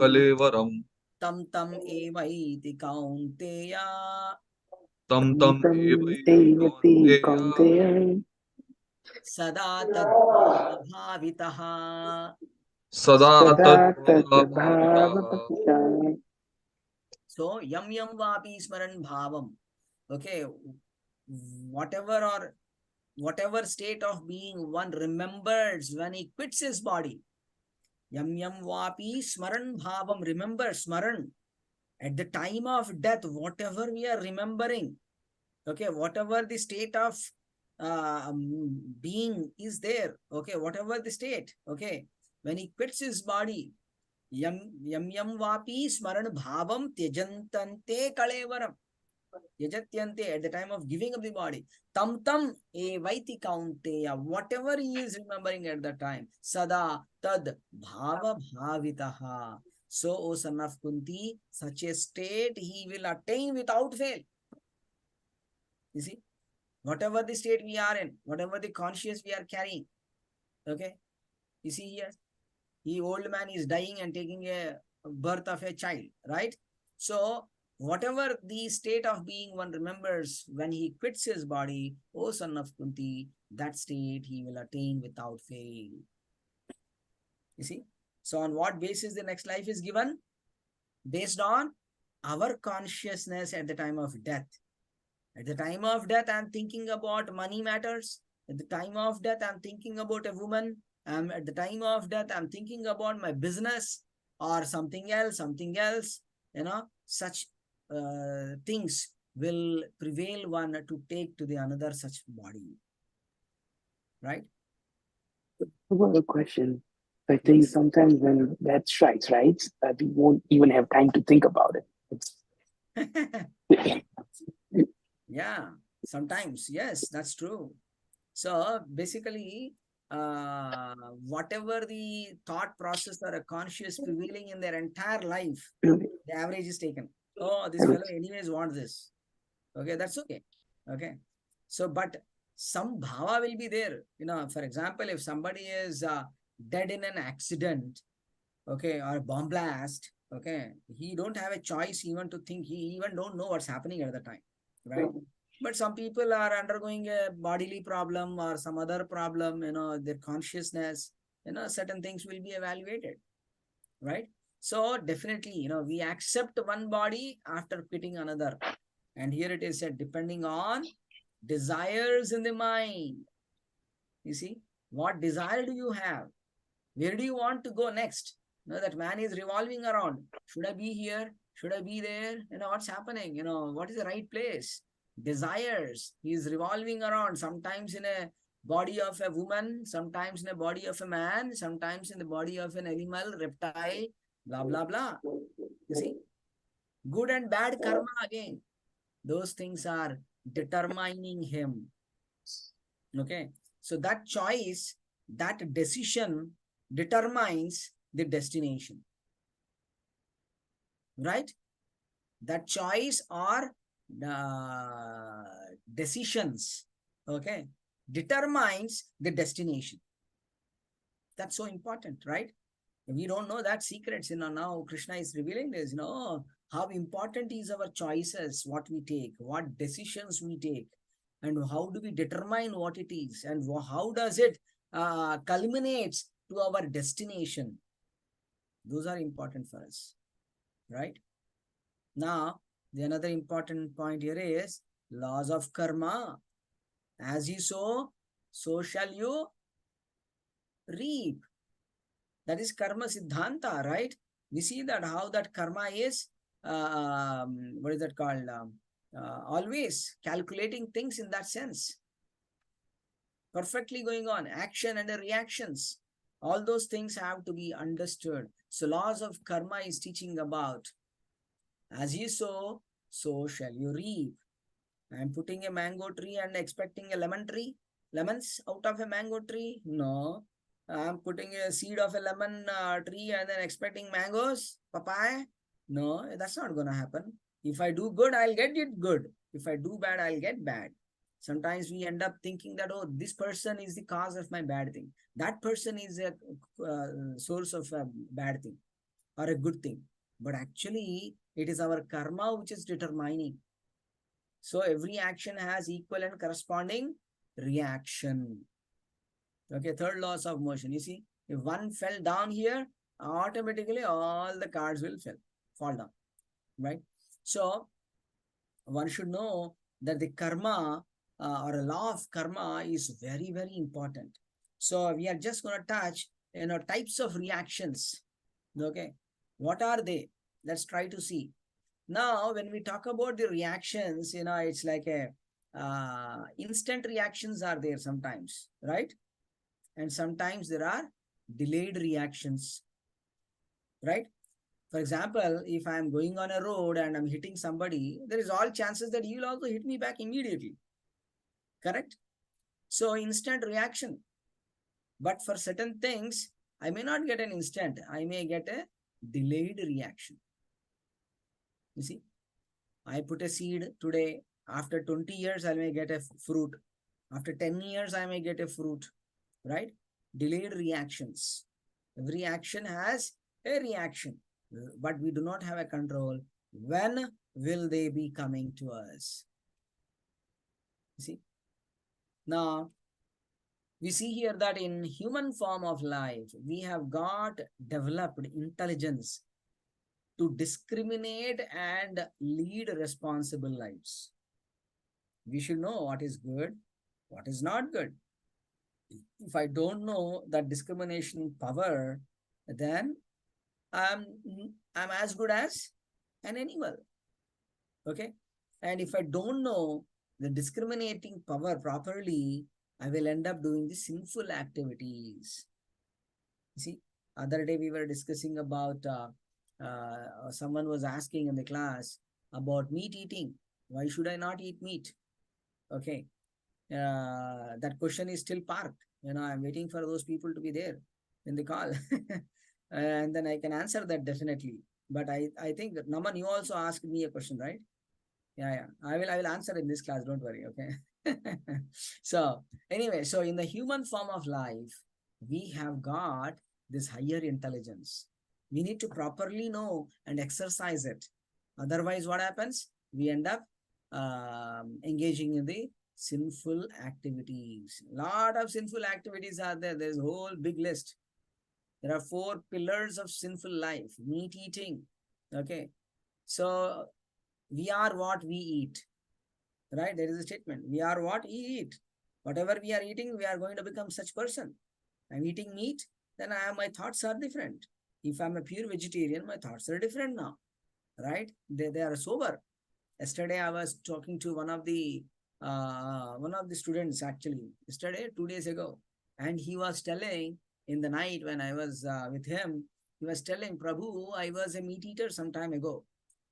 kalevaram tam tam evaiti kaunteya tam tam evaiti Evati kaunteya Kaunteya sada tadbhava bhavitaha. sada Sada tadbhava Tadbhava bhavitaha. Bhavita. So yam yam vapi smaran bhavam. Okay, whatever state of being one remembers when he quits his body. Yam yam vapi smaran bhavam. Remember, smaran. At the time of death, whatever we are remembering, okay, whatever the state of being is there, okay, whatever the state, okay, when he quits his body, yam yam vapi smaran bhavam tyajantante kalevaram. Yajatyante, at the time of giving up the body, tam tam evaiti kaunteya, whatever he is remembering at the time, sada tad bhava bhavitaha. So, O son of Kunti, such a state he will attain without fail. You see, whatever the state we are in, whatever the conscious we are carrying, okay, you see here, the old man is dying and taking a birth of a child, right? So, whatever the state of being one remembers when he quits his body, O son of Kunti, that state he will attain without fail. You see? So, on what basis the next life is given? Based on our consciousness at the time of death. At the time of death, I'm thinking about money matters. At the time of death, I'm thinking about a woman. At the time of death, I'm thinking about my business or something else. Such things will prevail one to take to the another such body. Right? One other question. I think Yes. sometimes when that strikes, right, we won't even have time to think about it. Yeah, sometimes. Yes, that's true. So basically, whatever the thought process or a conscious prevailing in their entire life, the average is taken. Oh, this fellow anyways wants this. Okay, that's okay. Okay. So, but some bhava will be there. For example, if somebody is dead in an accident, okay, or bomb blast, okay, he don't have a choice even to think. He even don't know what's happening at the time, right? But some people are undergoing a bodily problem or some other problem, their consciousness, certain things will be evaluated, right? So definitely, we accept one body after quitting another. And here it is said, depending on desires in the mind. You see, what desire do you have? Where do you want to go next? That man is revolving around. Should I be here? Should I be there? What's happening? What is the right place? Desires. He is revolving around, sometimes in a body of a woman, sometimes in a body of a man, sometimes in the body of an animal, reptile, blah, blah, blah. You see? Good and bad karma again. Those things are determining him. Okay. So that choice, that decision determines the destination. Right? That choice or decisions, okay, determines the destination. That's so important, right? We don't know that secrets. Now Krishna is revealing this. How important is our choices, what we take, what decisions we take, and how do we determine what it is, and how does it culminates to our destination. Those are important for us, right? Now, the another important point here is laws of karma. As you sow, so shall you reap. That is karma siddhanta, right? We see that how that karma is, what is that called? Always calculating things in that sense. Perfectly going on. Action and the reactions. All those things have to be understood. So laws of karma is teaching about as you sow, so shall you reap. I am putting a mango tree and expecting a lemon tree. Lemons out of a mango tree? No. I am putting a seed of a lemon tree and then expecting mangoes, papaya? No, that's not going to happen. If I do good, I'll get it good. If I do bad, I'll get bad. Sometimes we end up thinking that, oh, this person is the cause of my bad thing. That person is a source of a bad thing or a good thing. But actually, it is our karma which is determining. So every action has equal and corresponding reaction. Okay, third laws of motion. You see, if one fell down here, automatically all the cards will fall down, right? So one should know that the karma or a law of karma is very, very important. So we are just going to touch, types of reactions. Okay, what are they? Let's try to see. Now, when we talk about the reactions, it's like a instant reactions are there sometimes, right? And sometimes there are delayed reactions, right? For example, if I'm going on a road and I'm hitting somebody, there is all chances that he will also hit me back immediately. Correct? So instant reaction. But for certain things, I may not get an instant. I may get a delayed reaction. You see, I put a seed today. After 20 years, I may get a fruit. After 10 years, I may get a fruit, right? Delayed reactions. Every action has a reaction, but we do not have a control. When will they be coming to us? You see? Now, we see here that in human form of life, we have got developed intelligence to discriminate and lead responsible lives. We should know what is good, what is not good. If I don't know that discrimination power, then I'm as good as an animal. Okay. And if I don't know the discriminating power properly, I will end up doing the sinful activities. You see, other day we were discussing about someone was asking in the class about meat eating. Why should I not eat meat? Okay. That question is still parked. I'm waiting for those people to be there in the call. And then I can answer that definitely. But I think that Naman, you also asked me a question, right? Yeah. I will answer in this class. Don't worry. Okay. So anyway, so in the human form of life, we have got this higher intelligence. We need to properly know and exercise it. Otherwise, what happens? We end up engaging in the sinful activities. Lot of sinful activities are there. There's a whole big list. There are 4 pillars of sinful life. Meat eating. Okay. So we are what we eat. Right? There is a statement. We are what we eat. Whatever we are eating, we are going to become such person. I'm eating meat, then my thoughts are different. If I'm a pure vegetarian, my thoughts are different now. right? They are sober. Yesterday, I was talking to one of the students actually. Yesterday, 2 days ago, and he was telling in the night when I was with him, he was telling Prabhu, I was a meat eater some time ago,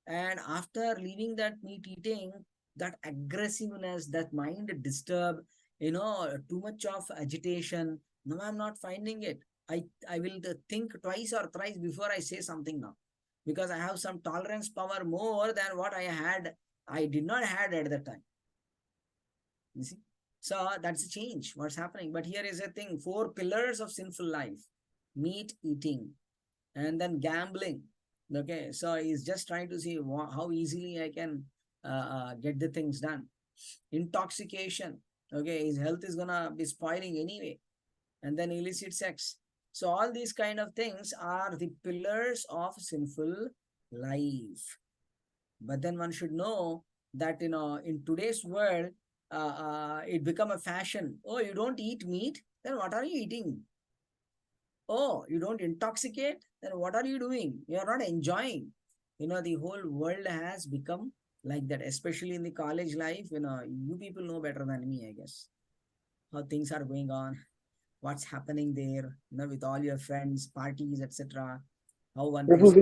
and after leaving that meat eating, that aggressiveness, that mind disturb, too much of agitation. No, I'm not finding it. I will think twice or thrice before I say something now, because I have some tolerance power more than what I did not had at that time. You see? So that's a change, what's happening. But here is a thing, 4 pillars of sinful life: meat eating, and then gambling. Okay, so he's just trying to see how easily I can get the things done. Intoxication. Okay, his health is gonna be spoiling anyway. And then illicit sex. So all these kind of things are the pillars of sinful life. But then one should know that in today's world, it become a fashion. Oh, you don't eat meat? Then what are you eating? Oh, you don't intoxicate? Then what are you doing? You are not enjoying. The whole world has become like that, especially in the college life. You people know better than me, I guess, how things are going on, what's happening there, with all your friends, parties, etc. How one Prabhu, feels to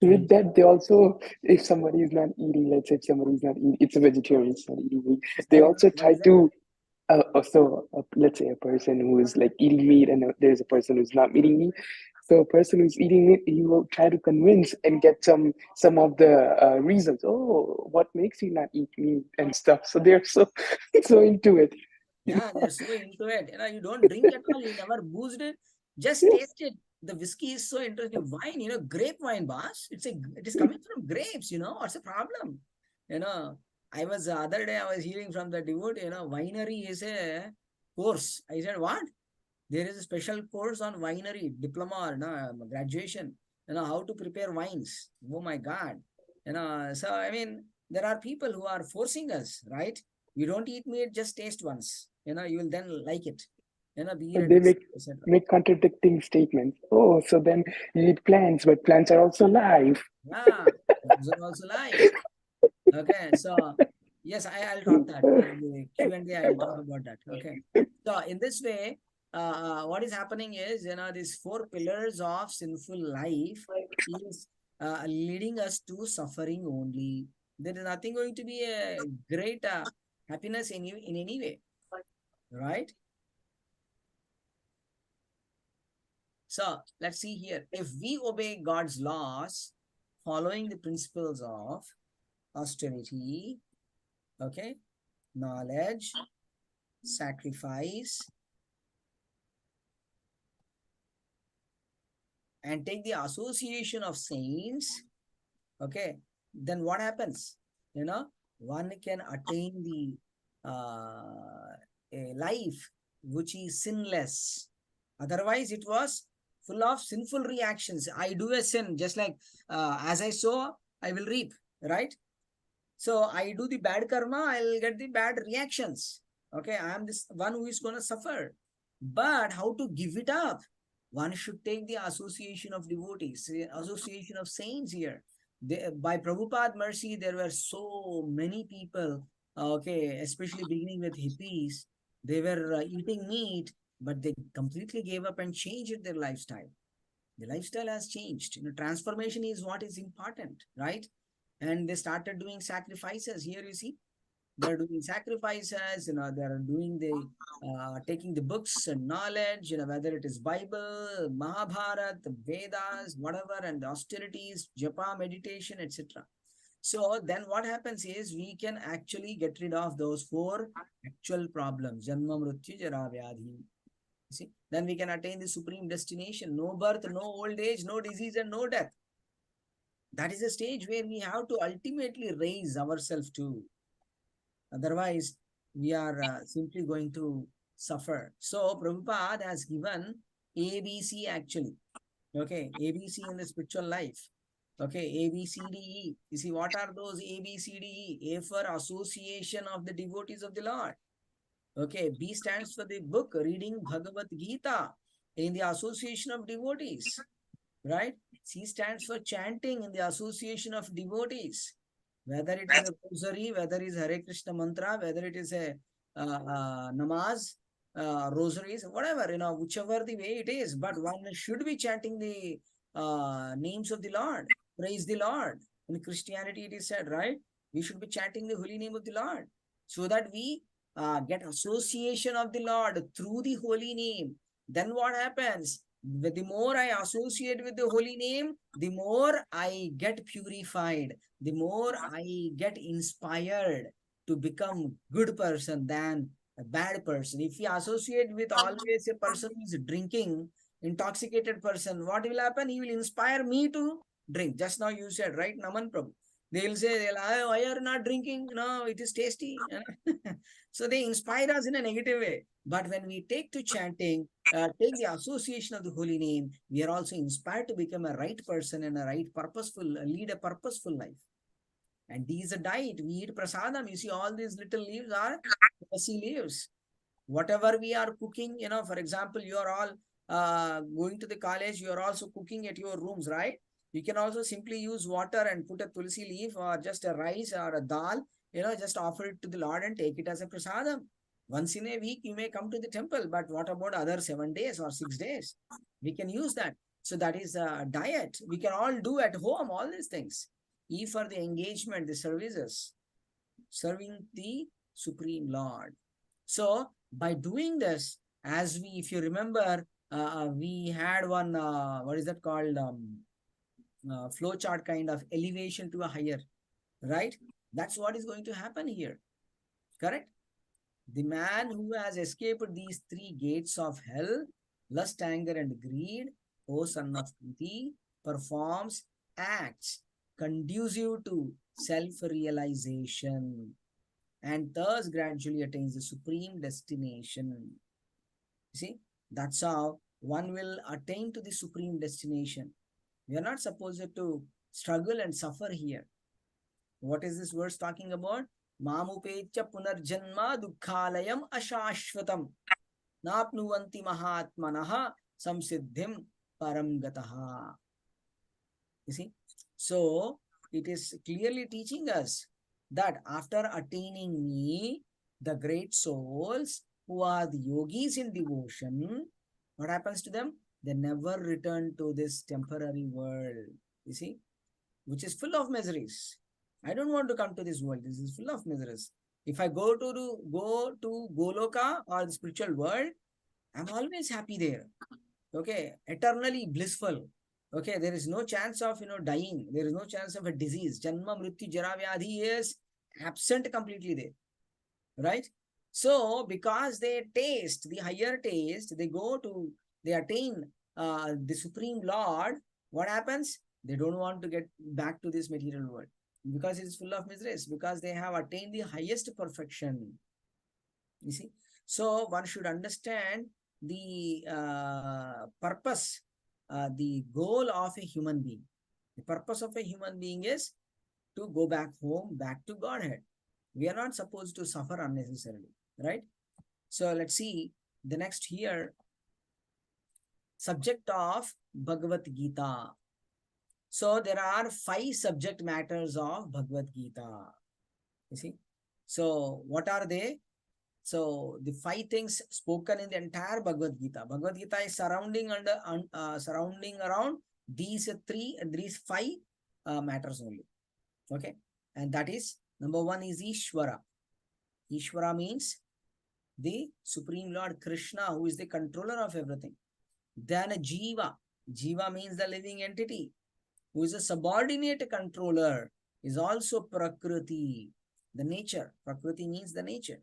with be. that, they also, if somebody is not eating, let's say if somebody is not eating, it's a vegetarian, it's not eating meat, they also What try is that? to, let's say a person who is like eating meat and there's a person who's not eating meat. So a person who's eating meat, he will try to convince and get some of the reasons. Oh, what makes you not eat meat and stuff. So they're so so into it. Yeah, they're so into it. You don't drink at all. You never boozed it. Just Yes. taste it. The whiskey is so interesting. Wine, grape wine, boss. It is coming from grapes. What's the problem? You know, I was the other day. I was hearing from the devotee. Winery is a course. I said, what? There is a special course on winery diploma or graduation. How to prepare wines. Oh my God. So I mean, there are people who are forcing us, right? You don't eat meat, just taste once. You will then like it. Be And it, they etc. make contradicting statements. Oh, so then you eat plants, but plants are also alive. Yeah, those are also live. Okay, so yes, I'll talk that in the Q&A. I'll talk about that. Okay, so in this way, what is happening is these 4 pillars of sinful life is leading us to suffering only. There is nothing going to be a great happiness in any way, right? So let's see here. If we obey God's laws, following the principles of austerity, okay, knowledge, sacrifice, and take the association of saints, okay, then what happens? One can attain a life which is sinless. Otherwise, it was full of sinful reactions. I do a sin, just like as I sow, I will reap, right? So I do the bad karma, I'll get the bad reactions. Okay, I am this one who is going to suffer. But how to give it up? One should take the association of devotees, association of saints here. By Prabhupada mercy, there were so many people, okay, especially beginning with hippies. They were eating meat, but they completely gave up and changed their lifestyle. The lifestyle has changed. Transformation is what is important, right? And they started doing sacrifices. Here you see, they're doing sacrifices. They're doing taking the books and knowledge. Whether it is Bible, Mahabharata, the Vedas, whatever, and the austerities, japa, meditation, etc. So then what happens is we can actually get rid of those 4 actual problems: janma, mrityu, jara, vyadhi. See, then we can attain the supreme destination: no birth, no old age, no disease, and no death. That is a stage where we have to ultimately raise ourselves to. Otherwise, we are simply going to suffer. So, Prabhupada has given ABC actually. Okay, ABC in the spiritual life. Okay, A, B, C, D, E. You see, what are those A, B, C, D, E? A for association of the devotees of the Lord. Okay, B stands for the book, reading Bhagavad Gita in the association of devotees, right? C stands for chanting in the association of devotees. Whether it is a rosary, whether it is Hare Krishna mantra, whether it is a namaz, rosaries, whatever, whichever the way it is. But one should be chanting the names of the Lord. Praise the Lord. In Christianity, it is said, right? We should be chanting the holy name of the Lord so that we get association of the Lord through the holy name. Then what happens? The more I associate with the holy name, the more I get purified, the more I get inspired to become good person than a bad person. If you associate with always a person who is drinking, intoxicated person, what will happen? He will inspire me to drink. Just now you said, right, Naman Prabhu? They'll say, why are you not drinking? No, it is tasty. So they inspire us in a negative way. But when we take to chanting, take the association of the holy name, we are also inspired to become a right person and a right purposeful, lead a purposeful life. And these are diet. We eat prasadam. You see, all these little leaves are tulsi leaves. Whatever we are cooking, for example, you are all going to the college, you are also cooking at your rooms, right? You can also simply use water and put a tulsi leaf or just a rice or a dal, just offer it to the Lord and take it as a prasadam. Once in a week, you may come to the temple, but what about other 7 days or 6 days? We can use that. So that is a diet. We can all do at home, all these things. E for the engagement, the services, serving the Supreme Lord. So by doing this, if you remember, we had one, what is that called? Flow chart kind of elevation to a higher, right? That's what is going to happen here, correct? The man who has escaped these 3 gates of hell, lust, anger, and greed, O son of Kunti, performs acts conducive to self-realization and thus gradually attains the supreme destination. You see, that's how one will attain to the supreme destination. We are not supposed to struggle and suffer here. What is this verse talking about? Mamupecha punarjanma dukkhalayam ashashvatam napnuvanti mahatmanaha samsiddhim paramgataha. You see, so it is clearly teaching us that after attaining me, the great souls who are the yogis in devotion, what happens to them? They never return to this temporary world, you see, which is full of miseries. I don't want to come to this world. This is full of miseries. If I go to Goloka or the spiritual world, I'm always happy there. Okay, eternally blissful. Okay, there is no chance of dying. There is no chance of a disease. Janma, Mrityu, Jara, Vyadhi is absent completely there. Right? So, because they taste the higher taste, they attain the Supreme Lord. What happens? They don't want to get back to this material world because it is full of miseries, because they have attained the highest perfection. You see? So, one should understand the purpose, the goal of a human being. The purpose of a human being is to go back home, back to Godhead. We are not supposed to suffer unnecessarily, right? So let's see the next here, subject of Bhagavad Gita. So there are 5 subject matters of Bhagavad Gita. You see? So what are they? So the 5 things spoken in the entire Bhagavad Gita. Bhagavad Gita is surrounding around these 5 matters only. Okay, and that is number 1 is Ishvara. Ishvara means the Supreme Lord Krishna, who is the controller of everything. Then Jiva. Jiva means the living entity, who is a subordinate controller, is also Prakriti, the nature. Prakriti means the nature,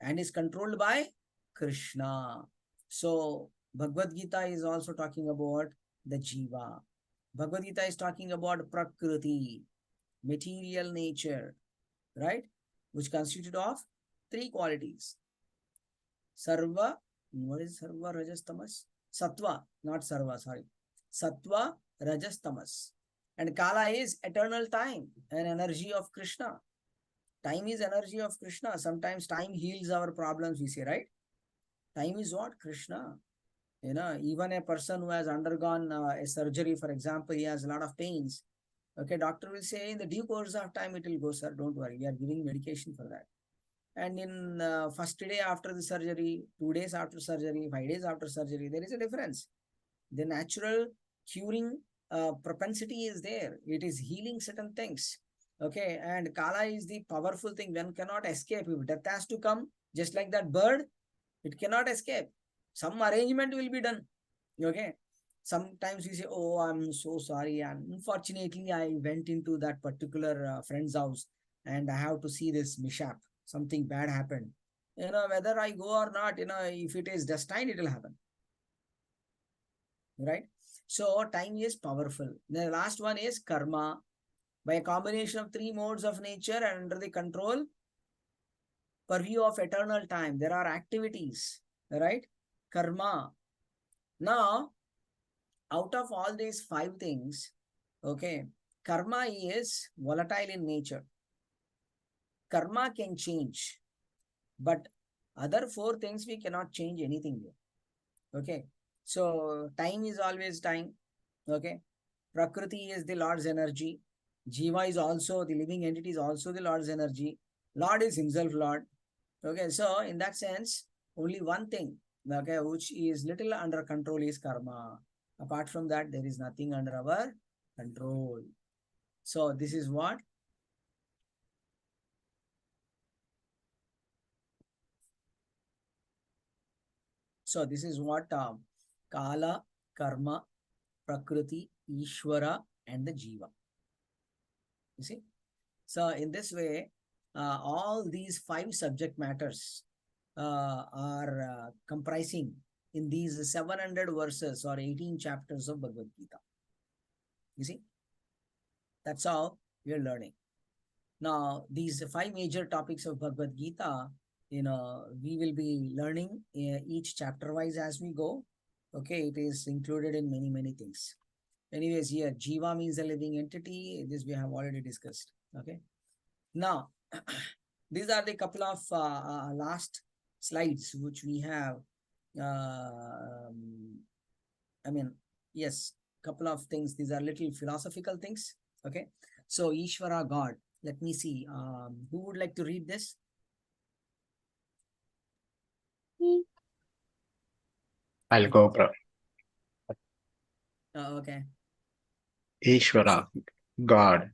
and is controlled by Krishna. So Bhagavad Gita is also talking about the Jiva. Bhagavad Gita is talking about Prakriti, material nature, right? Which consisted of 3 qualities. Sarva, what is Sarva, Rajas, Tamas? Sattva, not Sarva, sorry. Sattva, Rajas, Tamas. And Kala is eternal time, an energy of Krishna. Time is energy of Krishna. Sometimes time heals our problems, we say, right? Time is what? Krishna. Even a person who has undergone a surgery, for example, he has a lot of pains. Okay, doctor will say in the due course of time it will go, sir. Don't worry, we are giving medication for that. And in first day after the surgery, 2 days after surgery, 5 days after surgery, there is a difference. The natural curing propensity is there. It is healing certain things. Okay, and Kala is the powerful thing. One cannot escape. If death has to come, just like that bird, it cannot escape. Some arrangement will be done. Okay. Sometimes we say, oh, I'm so sorry. And unfortunately, I went into that particular friend's house and I have to see this mishap. Something bad happened. Whether I go or not, if it is destined, it will happen. Right? So time is powerful. The last one is karma. By a combination of 3 modes of nature and under the control, purview of eternal time, there are activities, right? Karma. Now, out of all these 5 things, okay, karma is volatile in nature. Karma can change, but other 4 things we cannot change anything here. Okay, so time is always time. Okay, Prakriti is the Lord's energy. Jiva is also the living entity, is also the Lord's energy. Lord is himself Lord. Okay, so in that sense, only one thing, okay, which is little under control is karma. Apart from that, there is nothing under our control. So this is what? So this is what Kala, Karma, Prakriti, Ishvara, and the Jiva. You see? So in this way, all these 5 subject matters are comprising in these 700 verses or 18 chapters of Bhagavad Gita. You see? That's how we are learning. Now, these 5 major topics of Bhagavad Gita, we will be learning each chapter wise as we go. Okay, it is included in many, many things. Anyways, here, Jiva means a living entity. This we have already discussed. Okay. Now, these are the couple of last slides which we have. Yes, couple of things. These are little philosophical things. Okay. So, Ishvara, God. Let me see. Who would like to read this? I'll go, bro. Okay. Ishvara, God,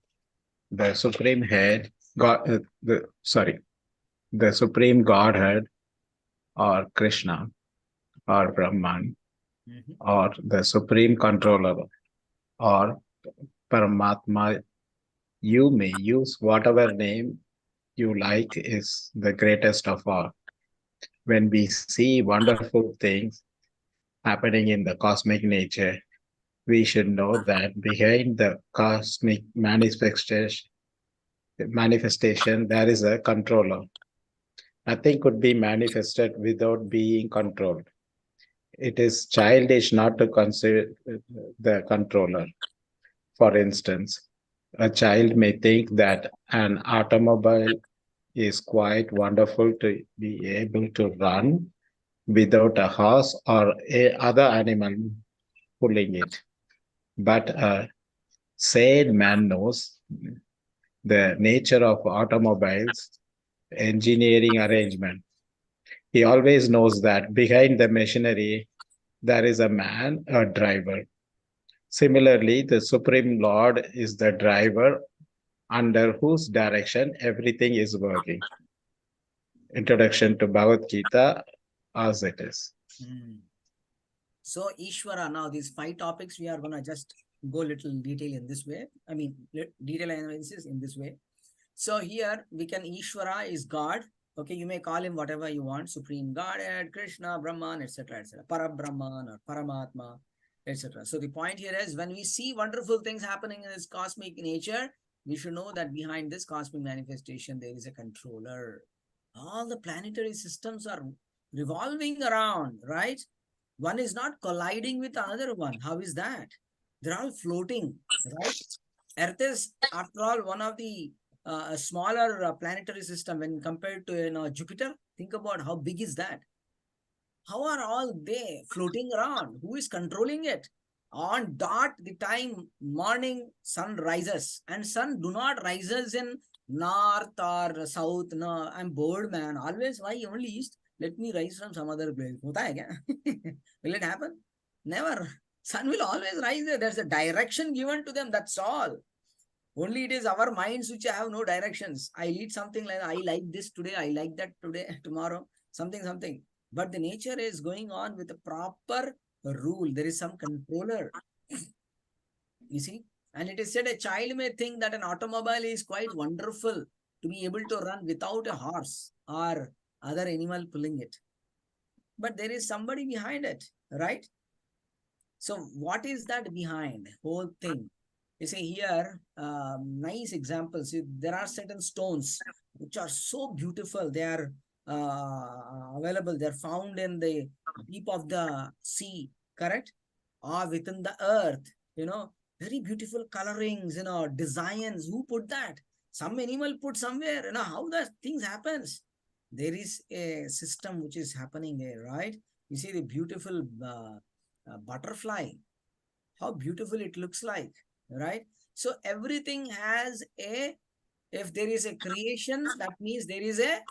the supreme head, God, the supreme Godhead, or Krishna, or Brahman, or the supreme controller, or Paramatma. You may use whatever name you like, is the greatest of all. When we see wonderful things happening in the cosmic nature, we should know that behind the cosmic manifestation there is a controller. Nothing could be manifested without being controlled. It is childish not to consider the controller. For instance, a child may think that an automobile is quite wonderful to be able to run without a horse or a other animal pulling it. But a sane man knows the nature of automobiles engineering arrangement. He always knows that behind the machinery there is a man, a driver. Similarly, the Supreme Lord is the driver under whose direction everything is working. Introduction to Bhagavad Gita as it is. So Ishvara, now these 5 topics, we are going to just go little detail in this way. Detail analysis in this way. So here we can, Ishvara is God. Okay, you may call him whatever you want, Supreme Godhead, Krishna, Brahman, etc., etc., Parabrahman or Paramatma, etc. So the point here is, when we see wonderful things happening in this cosmic nature, we should know that behind this cosmic manifestation, there is a controller. All the planetary systems are revolving around, right? One is not colliding with another one. How is that? They're all floating, right? Earth is, after all, one of the smaller planetary system when compared to Jupiter. Think about how big is that. How are all they floating around? Who is controlling it? On dot the time morning sun rises, and sun do not rises in north or south. No, I'm bored, man. Always why only east? Let me rise from some other place. Hota hai kya? Will it happen? Never. Sun will always rise there. There's a direction given to them. That's all. Only it is our minds which have no directions. I lead something like I like this today, I like that today, tomorrow, something. But the nature is going on with a proper rule. There is some controller. You see? And it is said a child may think that an automobile is quite wonderful to be able to run without a horse or other animal pulling it. But there is somebody behind it, right? So what is that behind whole thing? You see here, nice examples. There are certain stones which are so beautiful. They are available. They are found in the deep of the sea, correct? Or within the earth, very beautiful colorings, designs. Who put that? Some animal put somewhere, how the things happens. There is a system which is happening there, right? You see the beautiful butterfly, how beautiful it looks like, right? So everything has if there is a creation, that means there is a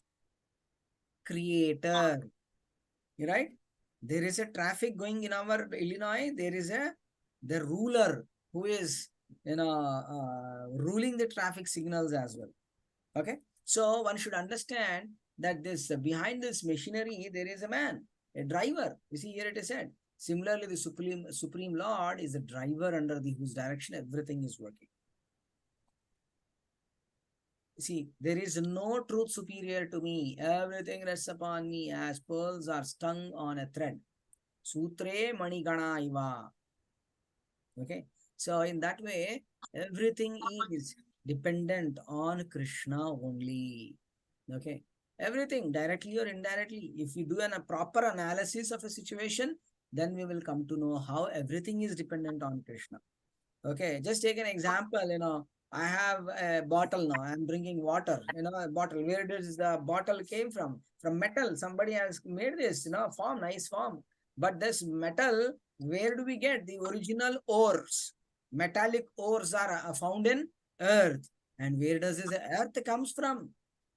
creator, right? There is a traffic going in our Illinois. There is the ruler who is, ruling the traffic signals as well. Okay. So one should understand that this behind this machinery, there is a man, a driver. You see here it is said. Similarly, the Supreme Lord is the driver under whose direction everything is working. See, there is no truth superior to me. Everything rests upon me as pearls are strung on a thread. Sutre manigana iva. Okay. So in that way, everything is dependent on Krishna only. Okay. Everything, directly or indirectly. If we do a proper analysis of a situation, then we will come to know how everything is dependent on Krishna. Okay, just take an example, I have a bottle now. I'm drinking water, a bottle. Where does the bottle came from? From metal. Somebody has made this, form, nice form. But this metal, where do we get? The original ores. Metallic ores are found in earth. And where does this earth comes from?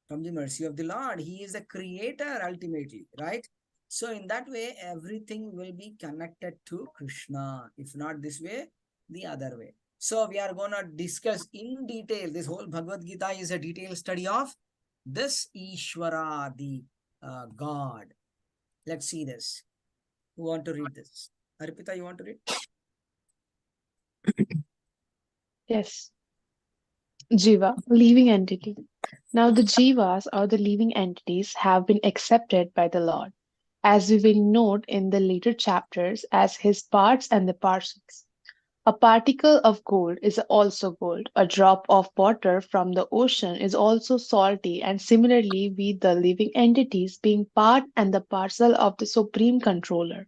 From the mercy of the Lord. He is the creator ultimately, right? So in that way, everything will be connected to Krishna. If not this way, the other way. So we are going to discuss in detail. This whole Bhagavad Gita is a detailed study of this Ishvara, the God. Let's see this. Who want to read this? Arpita, you want to read? Yes. Jiva, living entity. Now the jivas or the living entities have been accepted by the Lord, as we will note in the later chapters, as his parts and the parcels. A particle of gold is also gold. A drop of water from the ocean is also salty, and similarly, we, the living entities, being part and the parcel of the Supreme Controller,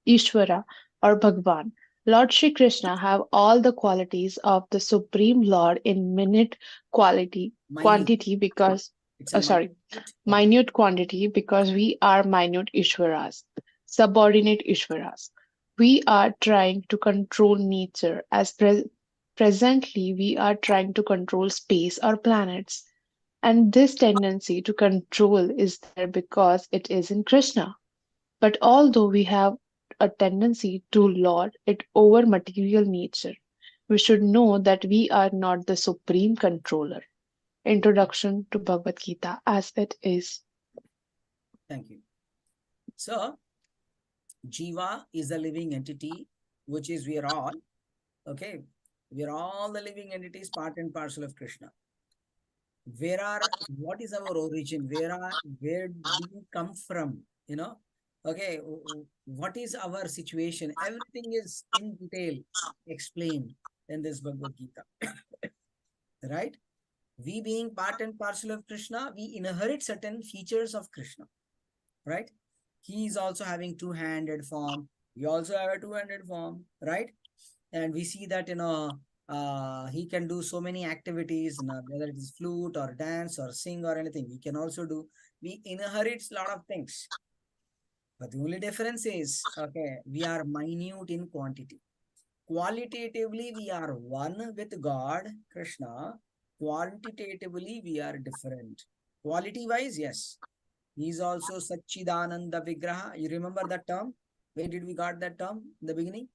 Ishvara or Bhagwan, Lord Shri Krishna, have all the qualities of the Supreme Lord in Minute. quantity because, It's a sorry, minute. minute quantity because we are minute Ishvaras, subordinate Ishvaras. We are trying to control nature as presently we are trying to control space or planets. And this tendency to control is there because it is in Krishna. But although we have a tendency to lord it over material nature, we should know that we are not the supreme controller. Introduction to Bhagavad Gita as it is. Thank you. So, Jiva is a living entity, which is we are all. Okay. We are all the living entities, part and parcel of Krishna. What is our origin? Where do we come from? Okay, what is our situation? Everything is in detail explained in this Bhagavad Gita. Right? We being part and parcel of Krishna, we inherit certain features of Krishna. Right? He is also having two-handed form. We also have a two-handed form, right? And we see that, he can do so many activities, whether it is flute or dance or sing or anything. We can also do. We inherit a lot of things, But the only difference is, okay, we are minute in quantity. Qualitatively, we are one with God, Krishna. Quantitatively, we are different. Quality-wise, yes. He is also Satchidananda Vigraha. You remember that term? Where did we got that term in the beginning?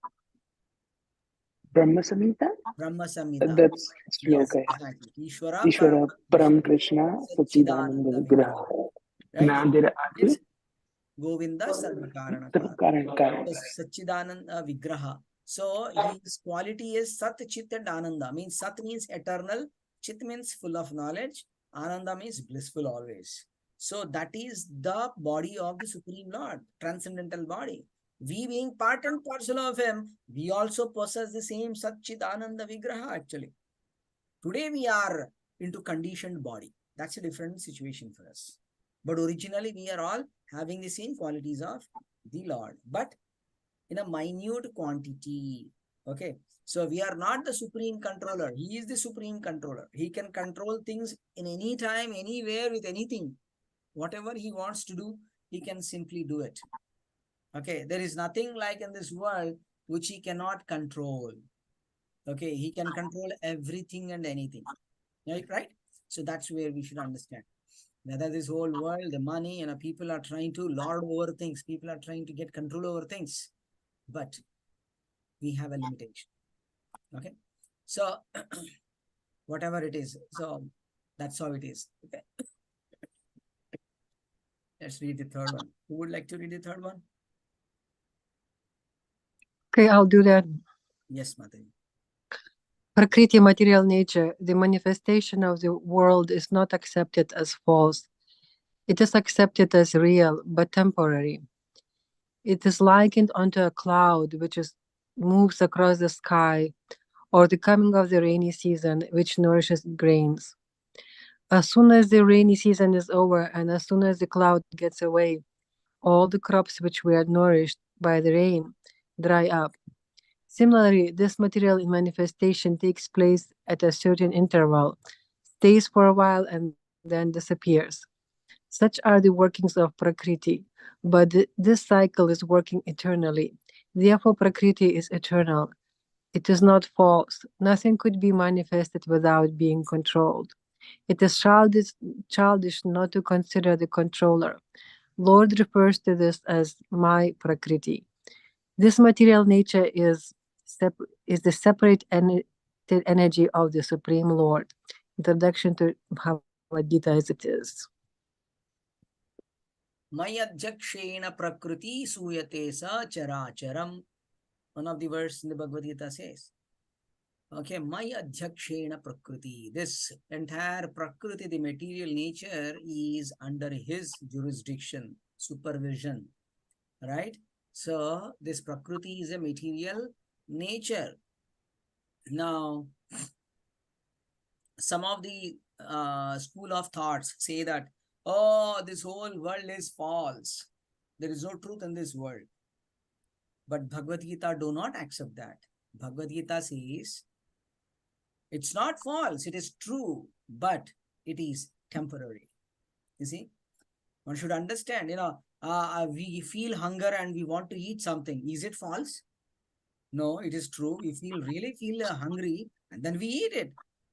Brahma Samhita? Brahma Samhita. That's Yes, okay. exactly. Ishvara Ishvara Param Krishna Satchidananda Satchidananda Vigraha. Vigraha. Right? Nadir Adi It's Govinda Sarvakaranakara. Karan. So, Satchidananda Vigraha. So his quality is Sat, Chit and Ananda. Means Sat means eternal, Chit means full of knowledge, Ananda means blissful always. So that is the body of the Supreme Lord, transcendental body. We being part and parcel of him, we also possess the same Sat, Chit, Ananda Vigraha actually. Today we are into conditioned body. That's a different situation for us. But originally we are all having the same qualities of the Lord. But in a minute quantity. Okay. So we are not the supreme controller. He is the supreme controller. He can control things in any time, anywhere, with anything. Whatever he wants to do, he can simply do it. Okay. There is nothing like in this world which he cannot control. Okay. He can control everything and anything. Right? So that's where we should understand. Whether this whole world, the money, and people are trying to lord over things. People are trying to get control over things. But we have a limitation. Okay. So whatever it is. So that's how it is. Okay. Let's read the third one. Who would like to read the third one? Okay, I'll do that. Yes, Mataji. Prakriti, material nature, the manifestation of the world is not accepted as false. It is accepted as real, but temporary. It is likened onto a cloud which moves across the sky, or the coming of the rainy season which nourishes grains. As soon as the rainy season is over and as soon as the cloud gets away, all the crops which were nourished by the rain dry up. Similarly, this material in manifestation takes place at a certain interval, stays for a while, and then disappears. Such are the workings of Prakriti, but this cycle is working eternally. Therefore, Prakriti is eternal. It is not false. Nothing could be manifested without being controlled. It is childish not to consider the controller. Lord refers to this as my Prakriti. This material nature is the separate energy of the Supreme Lord. Introduction to Bhagavad Gita as it is. Mayadhyakshena prakriti suyate sa characharam. One of the verses in the Bhagavad Gita says. Okay, Mayadhyakshena prakriti. This entire prakriti, the material nature, is under his jurisdiction, supervision. Right? So this prakriti is a material nature. Now, some of the school of thoughts say that, oh, this whole world is false. There is no truth in this world. But Bhagavad Gita do not accept that. Bhagavad Gita says, it's not false, it is true, but it is temporary. You see, one should understand, we feel hunger and we want to eat something. Is it false? No, it is true. We really feel hungry and then we eat it.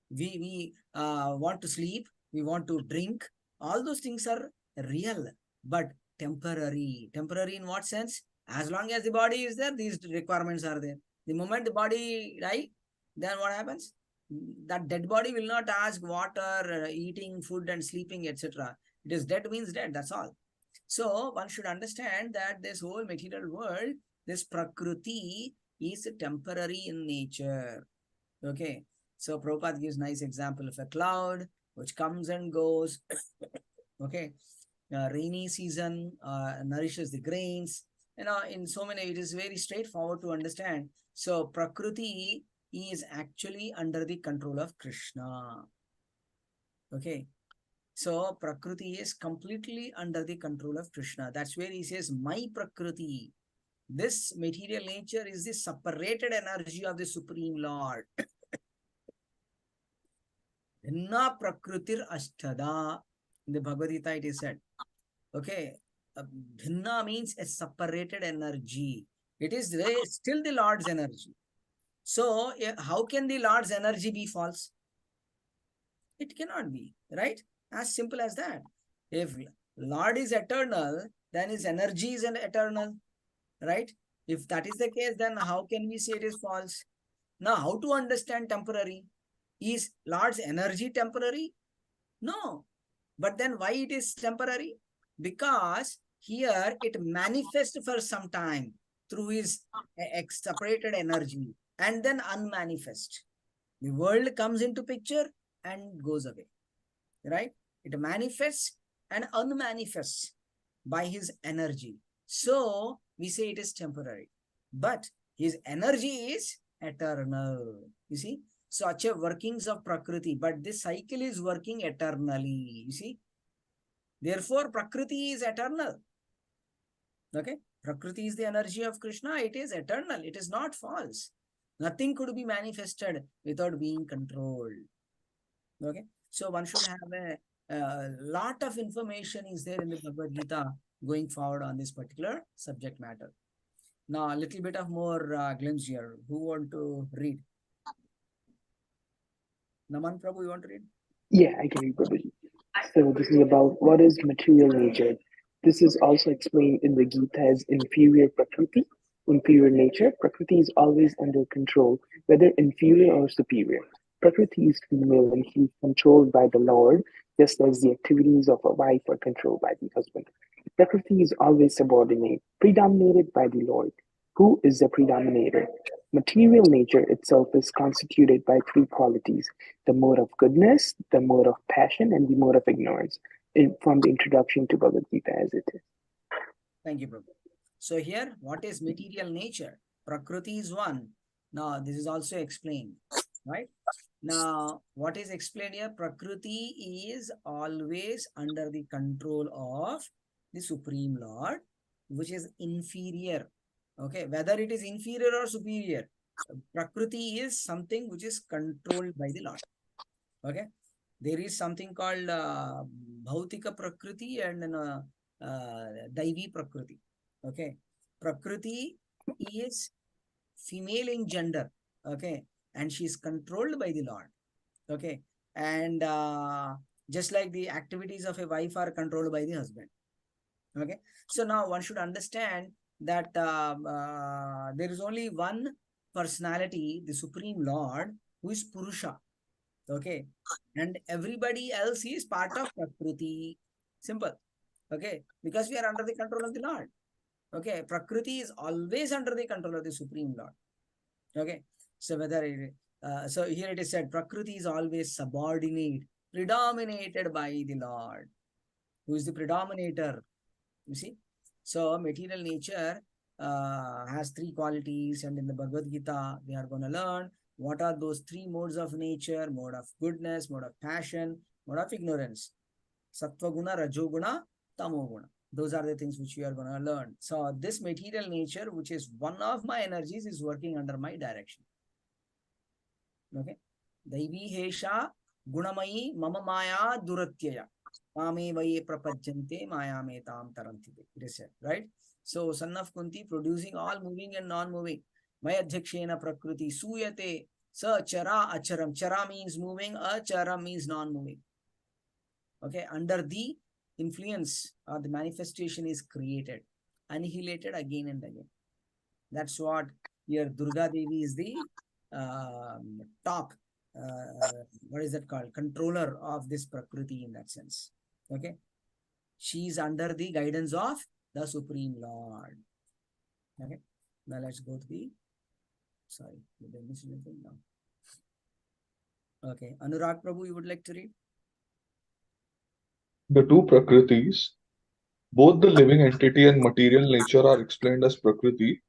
We want to sleep, we want to drink. All those things are real, but temporary. Temporary in what sense? As long as the body is there, these requirements are there. The moment the body dies, then what happens? That dead body will not ask water, eating, food and sleeping, etc. It is dead means dead, that's all. So one should understand that this whole material world, this prakriti, is temporary in nature. Okay. So Prabhupada gives nice example of a cloud which comes and goes. Okay. Rainy season nourishes the grains. In so many, it is very straightforward to understand. So Prakriti is actually under the control of Krishna. Okay. So Prakriti is completely under the control of Krishna. That's where he says, my Prakriti. This material nature is the separated energy of the Supreme Lord. Vinna Prakritir Ashtada. In the Bhagavad Gita it is said. Okay. Bhinna means a separated energy. It is still the Lord's energy. So, how can the Lord's energy be false? It cannot be, right? As simple as that. If Lord is eternal, then his energy is an eternal, right? If that is the case, then how can we say it is false? Now, how to understand temporary? Is Lord's energy temporary? No. But then why it is temporary? Because here it manifests for some time through his separated energy and then unmanifest. The world comes into picture and goes away, right? It manifests and unmanifests by his energy. So we say it is temporary, but his energy is eternal. You see, such a workings of Prakriti, but this cycle is working eternally. You see, therefore Prakriti is eternal. Okay, Prakriti is the energy of Krishna. It is eternal. It is not false. Nothing could be manifested without being controlled. Okay, so one should have a lot of information is there in the Bhagavad Gita going forward on this particular subject matter. Now, a little bit of more glimpse here. Who want to read? Naman Prabhu, you want to read? Yeah, I can read Prabhuji. So this is about what is material nature. This is also explained in the Gita as inferior Prakriti, inferior nature. Prakriti is always under control, whether inferior or superior. Prakriti is female and she is controlled by the Lord, just as the activities of a wife are controlled by the husband. Prakriti is always subordinate, predominated by the Lord. Who is the predominator? Material nature itself is constituted by three qualities: the mode of goodness, the mode of passion, and the mode of ignorance, from the introduction to Bhagavad Gita as it is. Thank you, Prabhu. So here, what is material nature? Prakriti is one. Now, this is also explained, right? Now, what is explained here? Prakriti is always under the control of the Supreme Lord, which is inferior. Okay, whether it is inferior or superior, Prakriti is something which is controlled by the Lord. Okay, there is something called Bhautika Prakriti and Daivi Prakriti. Okay, Prakriti is female in gender. Okay, and she is controlled by the Lord. Okay, and just like the activities of a wife are controlled by the husband. Okay, so now one should understand that there is only one personality, the Supreme Lord, who is Purusha. Okay, and everybody else is part of Prakriti. Simple. Okay, because we are under the control of the Lord. Okay, Prakriti is always under the control of the Supreme Lord. Okay, so whether it, so here it is said Prakriti is always subordinate, predominated by the Lord. Who is the predominator? You see, so material nature has three qualities, and in the Bhagavad Gita we are going to learn what are those three modes of nature: mode of goodness, mode of passion, mode of ignorance. Sattva guna, rajoguna, tamoguna. Those are the things which we are going to learn. So this material nature, which is one of my energies, is working under my direction. Okay, Daivi Hesha Gunamayi Mama Maya Duratyaya Mame Vaye Prapajante Maya Metam Tarantite. It is said, right? So son of Kunti, producing all moving and non-moving. Maya Dhakshena Prakriti Suyate Sa Chara Acharam. Chara means moving, Achara means non-moving. Okay, under the influence or the manifestation is created, annihilated again and again. That's what here Durga Devi is the top, what is that called? Controller of this Prakriti in that sense. Okay, she is under the guidance of the Supreme Lord. Okay, now let's go to the, sorry, did I miss anything? No. Okay, Anurag Prabhu, you would like to read? The two Prakritis, both the living entity and material nature, are explained as Prakriti,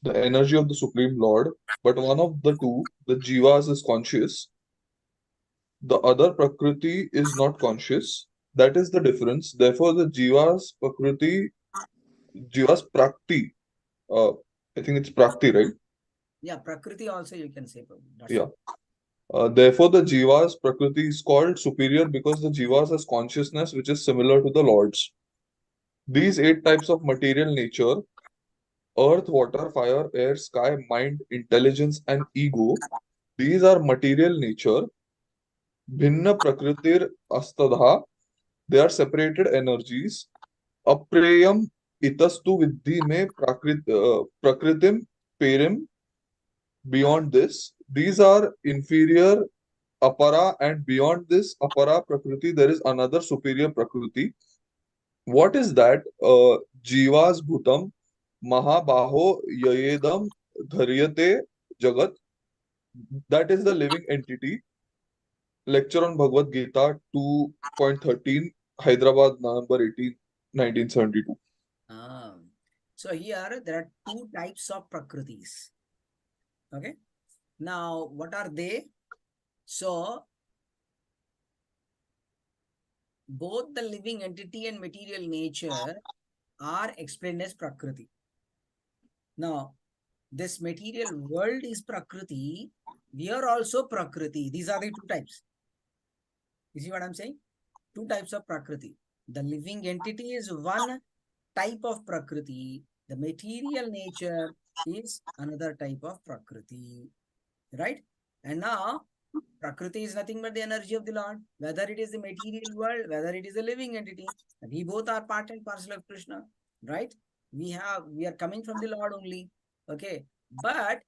the energy of the Supreme Lord, but one of the two, the Jivas, is conscious. The other Prakriti is not conscious. That is the difference. Therefore, the Jiva's Prakriti, Jiva's Prakti, I think it's Prakti, right? Yeah, Prakriti also you can say. That's Yeah. Therefore, the Jiva's Prakriti is called superior because the Jivas has consciousness which is similar to the Lord's. These 8 types of material nature, earth, water, fire, air, sky, mind, intelligence, and ego, these are material nature. Bhinna prakritir astadha, they are separated energies. Apreyam itastu viddhi me prakritim perim, beyond this. These are inferior apara, and beyond this apara prakriti, there is another superior prakriti. What is that? Jivas bhutam mahabaho yayedam dharyate jagat. That is the living entity. Lecture on Bhagavad Gita 2.13, Hyderabad, November 18, 1972. So here there are two types of prakritis. Okay. Now, what are they? So, both the living entity and material nature are explained as prakriti. Now, this material world is prakriti. We are also prakriti. These are the two types. You see what I'm saying? Two types of prakriti. The living entity is one type of prakriti. The material nature is another type of prakriti. Right? And now, prakriti is nothing but the energy of the Lord. Whether it is the material world, whether it is a living entity, we both are part and parcel of Krishna. Right? We are coming from the Lord only. Okay. But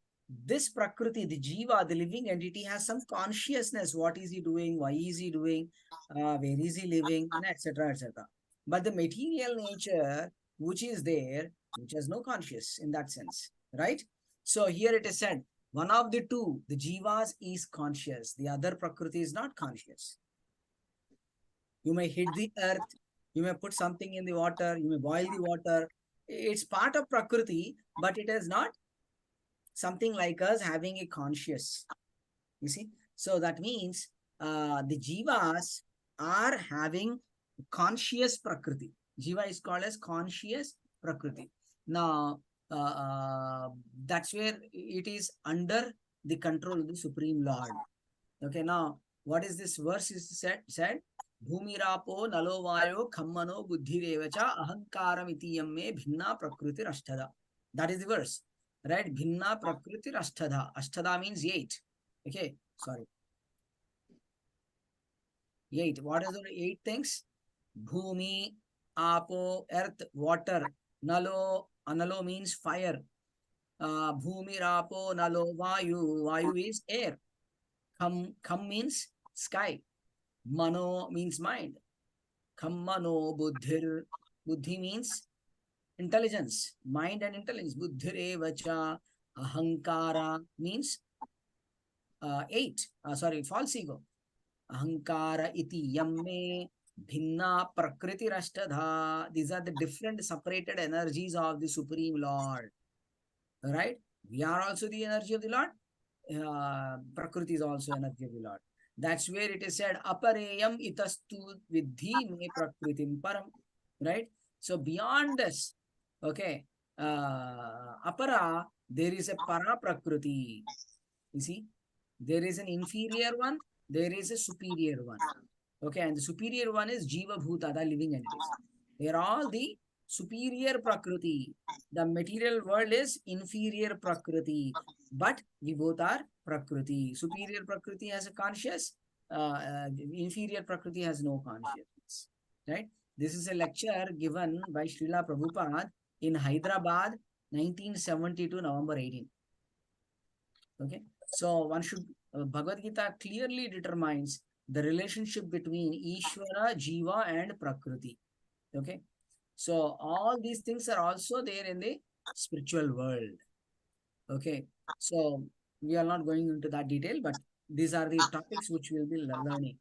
this prakriti, the jiva, the living entity, has some consciousness. What is he doing? Why is he doing? Where is he living? And etc. etc. But the material nature, which is there, which has no conscious in that sense. Right? So here it is said, one of the two, the jivas, is conscious. The other prakriti is not conscious. You may hit the earth, you may put something in the water, you may boil the water. It's part of prakriti, but it is not something like us having a conscious. You see? So that means the jivas are having conscious prakriti. Jiva is called as conscious prakriti. Now, that's where it is under the control of the Supreme Lord. Okay, now, what is this verse is said? Bhumirapo nalo vayo khammano buddhirevacha ahankaram itiyam me bhinna prakriti rashtada. That is the verse, right? Bhinna prakriti rashtada. Ashtada means 8. Okay, sorry. 8. What are the 8 things? Bhumi, apo, earth, water. Nalo, analo means fire. Bhumi, rapo, nalo, vayu. Vayu is air. Kham means sky. Mano means mind. Khammano buddhir. Buddhi means intelligence. Mind and intelligence. Buddhire vacha. Ahankara means 8. False ego. Ahankara iti yamme. Bhinna prakriti rashtadha. These are the different separated energies of the Supreme Lord. Right? We are also the energy of the Lord. Prakriti is also energy of the Lord. That's where it is said, apareyam itastu vidhi me prakritim param. Right? So beyond this, okay, apara, there is a para prakriti. You see, there is an inferior one, there is a superior one. Okay, and the superior one is Jiva Bhuta, the living entities. They are all the superior prakriti. The material world is inferior prakriti, but we both are prakriti. Superior prakriti has a conscious, inferior prakriti has no consciousness. Right? This is a lecture given by Srila Prabhupada in Hyderabad, 1972, November 18. Okay, so one should, Bhagavad Gita clearly determines the relationship between Ishvara, Jiva, and Prakriti. Okay, so all these things are also there in the spiritual world. Okay, so we are not going into that detail, but these are the topics which we will be learning.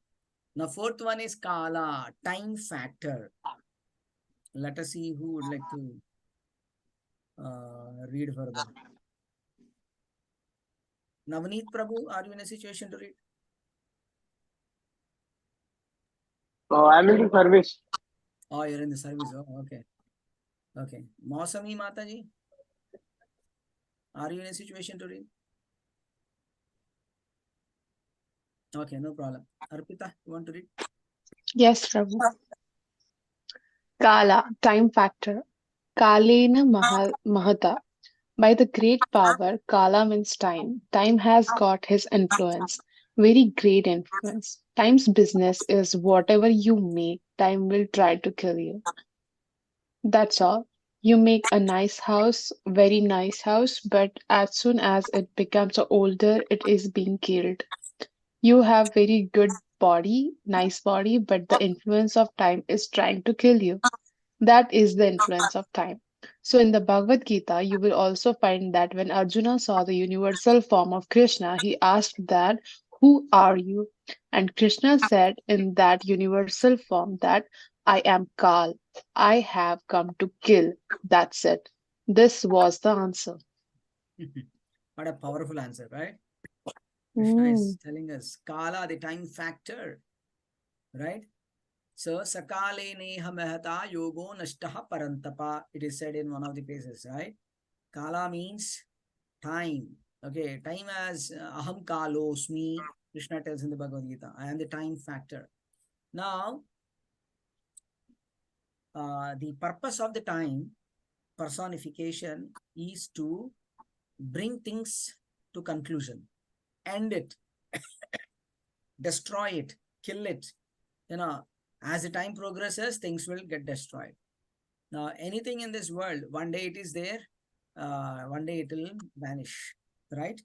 Now, fourth one is Kala, time factor. Let us see who would like to read further. Navneet Prabhu, are you in a situation to read? Oh, I'm in the service. Oh, you're in the service. Oh, okay. Okay. Mausami Mataji, are you in a situation to read? Okay, no problem. Arpita, you want to read? Yes, Prabhu. Kala, time factor. Kalena Mahata. By the great power, Kala means time. Time has got his influence, very great influence. Time's business is whatever you make, time will try to kill you. That's all. You make a nice house, very nice house, but as soon as it becomes older, it is being killed. You have very good body, nice body, but the influence of time is trying to kill you. That is the influence of time. So in the Bhagavad Gita, you will also find that when Arjuna saw the universal form of Krishna, he asked that, "Who are you?" And Krishna said in that universal form that, "I am Kal. I have come to kill." That's it. This was the answer. What a powerful answer, right? Krishna is Mm. telling us Kala, the time factor, right? So Sakale neha mehata yogo nashtaha parantapa. It is said in one of the places, right? Kala means time. Okay, time as aham kalosmi. Krishna tells in the Bhagavad Gita, I am the time factor. Now, the purpose of the time personification is to bring things to conclusion, end it, destroy it, kill it. As the time progresses, things will get destroyed. Now, anything in this world, one day it is there, one day it will vanish, right?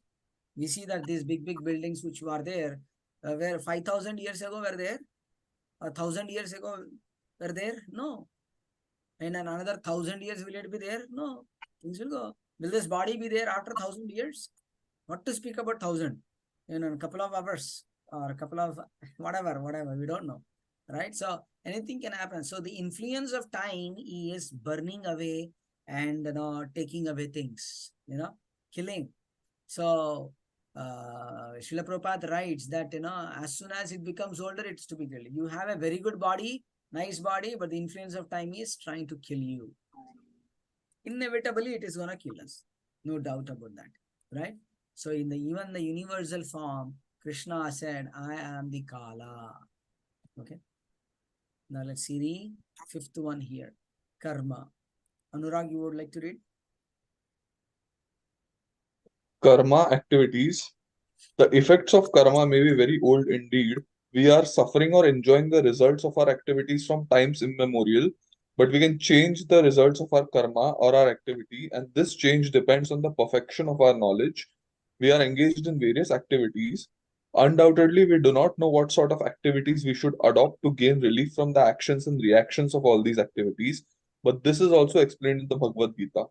We see that these big buildings which were there, where 5,000 years ago were there, 1,000 years ago were there? No. And in another 1,000 years, will it be there? No. Things will go. Will this body be there after 1,000 years? What to speak about 1,000? In a couple of hours or a couple of whatever, we don't know, right? So anything can happen. So the influence of time is burning away and taking away things, killing. So Srila Prabhupada writes that as soon as it becomes older, it's to be killed. You have a very good body, nice body, but the influence of time is trying to kill you. Inevitably, it is gonna kill us. No doubt about that, right? So in even the universal form, Krishna said, I am the Kala. Okay. Now let's see the fifth one here. Karma. Anurag, you would like to read? Karma activities. The effects of karma may be very old indeed. We are suffering or enjoying the results of our activities from times immemorial, but we can change the results of our karma or our activity, and this change depends on the perfection of our knowledge. We are engaged in various activities. Undoubtedly, we do not know what sort of activities we should adopt to gain relief from the actions and reactions of all these activities, but this is also explained in the Bhagavad Gita.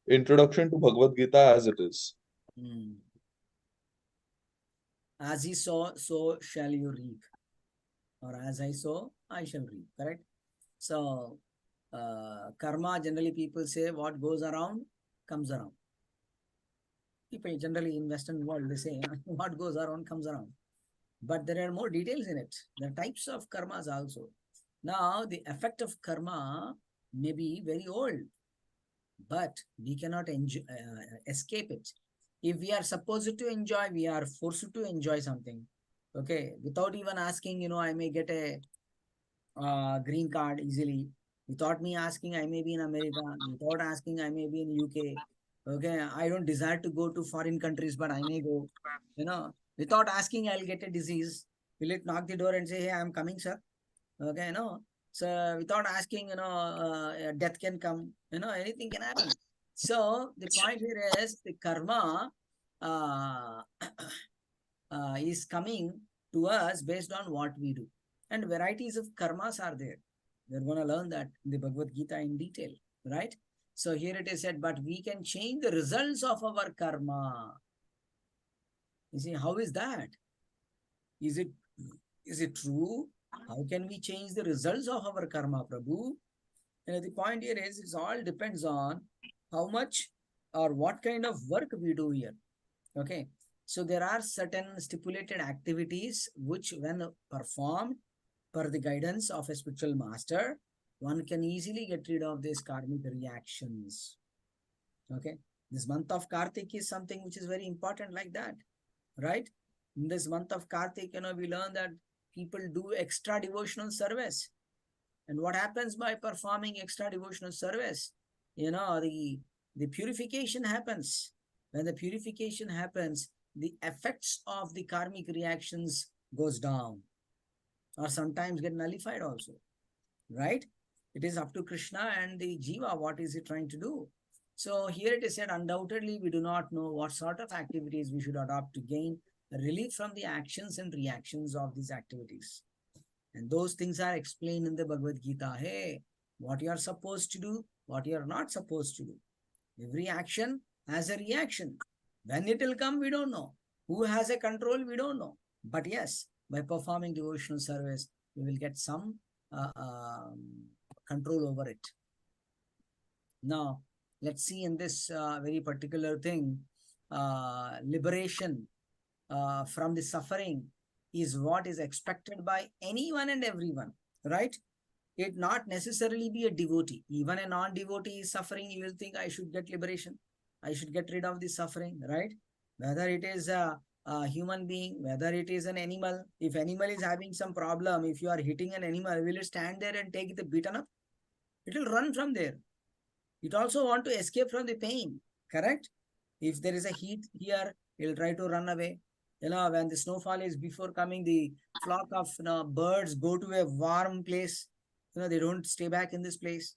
Introduction to Bhagavad Gita as it is. As he sow, so shall you reap. Or as I sow, I shall reap. Correct? So, karma, generally people say what goes around, comes around. People generally in Western world, they say what goes around, comes around. But there are more details in it. There are types of karmas also. Now, the effect of karma may be very old, but we cannot escape it. If we are supposed to enjoy, we are forced to enjoy something. Okay, without even asking, I may get a green card easily. Without me asking, I may be in America. Without asking, I may be in UK. Okay, I don't desire to go to foreign countries, but I may go. Without asking, I'll get a disease. Will it knock the door and say, hey, I'm coming, sir? Okay, no. So without asking, death can come. Anything can happen. So the point here is the karma uh, is coming to us based on what we do. And varieties of karmas are there. We're going to learn that in the Bhagavad Gita in detail, right? So here it is said, but we can change the results of our karma. You see, how is that? Is it true? How can we change the results of our karma, Prabhu? And the point here is, it all depends on how much or what kind of work we do here. Okay. So there are certain stipulated activities which, when performed per the guidance of a spiritual master, one can easily get rid of these karmic reactions. Okay. This month of Kartik is something which is very important like that, right? In this month of Kartik, we learn that people do extra devotional service. And what happens by performing extra devotional service? The purification happens. When the purification happens, the effects of the karmic reactions goes down, or sometimes get nullified also, right? It is up to Krishna and the Jiva, what is he trying to do? So here it is said, undoubtedly, we do not know what sort of activities we should adopt to gain relief from the actions and reactions of these activities. And those things are explained in the Bhagavad Gita. Hey, what you are supposed to do, what you are not supposed to do. Every action has a reaction. When it will come, we don't know. Who has a control, we don't know. But yes, by performing devotional service, we will get some control over it. Now, let's see in this very particular thing, liberation from the suffering is what is expected by anyone and everyone, right? It not necessarily be a devotee. Even a non-devotee is suffering, you will think, I should get liberation. I should get rid of this suffering, right? Whether it is a human being, whether it is an animal. If animal is having some problem, if you are hitting an animal, will it stand there and take the beaten up? It will run from there. It also want to escape from the pain, correct? If there is a heat here, it will try to run away. When the snowfall is before coming, the flock of birds go to a warm place. They don't stay back in this place.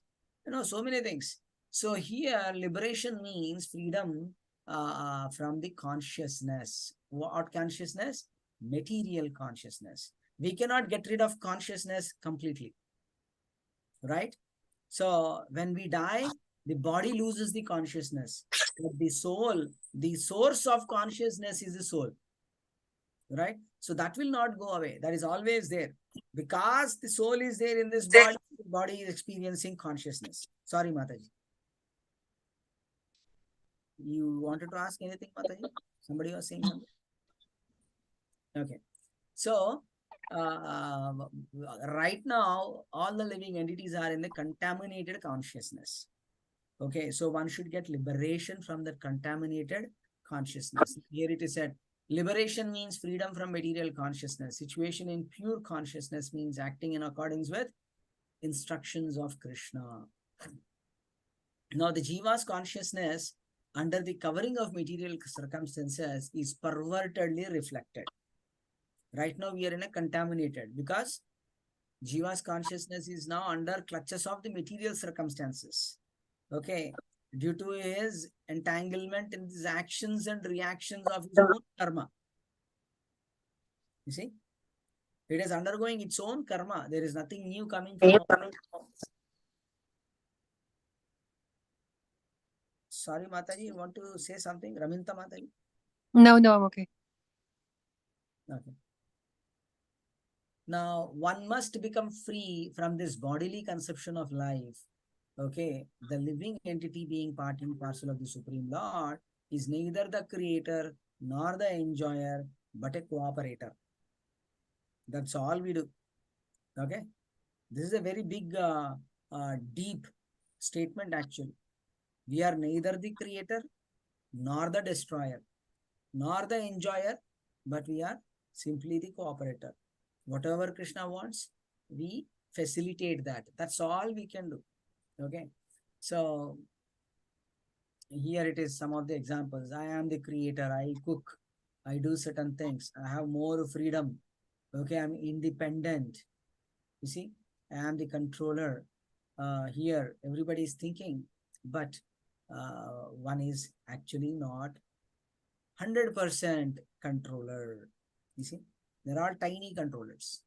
So many things. So here, liberation means freedom from the consciousness. What consciousness? Material consciousness. We cannot get rid of consciousness completely, right? So when we die, the body loses the consciousness. But the soul, the source of consciousness is the soul, right? So that will not go away. That is always there. Because the soul is there in this body, the body is experiencing consciousness. Sorry, Mataji. You wanted to ask anything, Mataji? Somebody was saying something? Okay. So, right now, all the living entities are in the contaminated consciousness. Okay, so one should get liberation from the contaminated consciousness. Here it is said, liberation means freedom from material consciousness. Situation in pure consciousness means acting in accordance with instructions of Krishna. Now, the Jiva's consciousness under the covering of material circumstances is pervertedly reflected. Right now, we are in a contaminated because Jiva's consciousness is now under clutches of the material circumstances. Okay, due to his entanglement in his actions and reactions of his own karma. You see, it is undergoing its own karma. There is nothing new coming from outside. Sorry, Mataji, you want to say something? Raminta Mataji? No, I'm okay. Okay. Now, one must become free from this bodily conception of life. Okay, the living entity being part and parcel of the Supreme Lord is neither the creator nor the enjoyer, but a cooperator. That's all we do. Okay, this is a very big, deep statement actually. We are neither the creator nor the destroyer, nor the enjoyer, but we are simply the cooperator. Whatever Krishna wants, we facilitate that. That's all we can do. Okay, so here it is some of the examples. I am the creator. I cook. I do certain things. I have more freedom. Okay, I'm independent. You see, I am the controller. Here, everybody is thinking, but one is actually not 100% controller. You see, there are tiny controllers.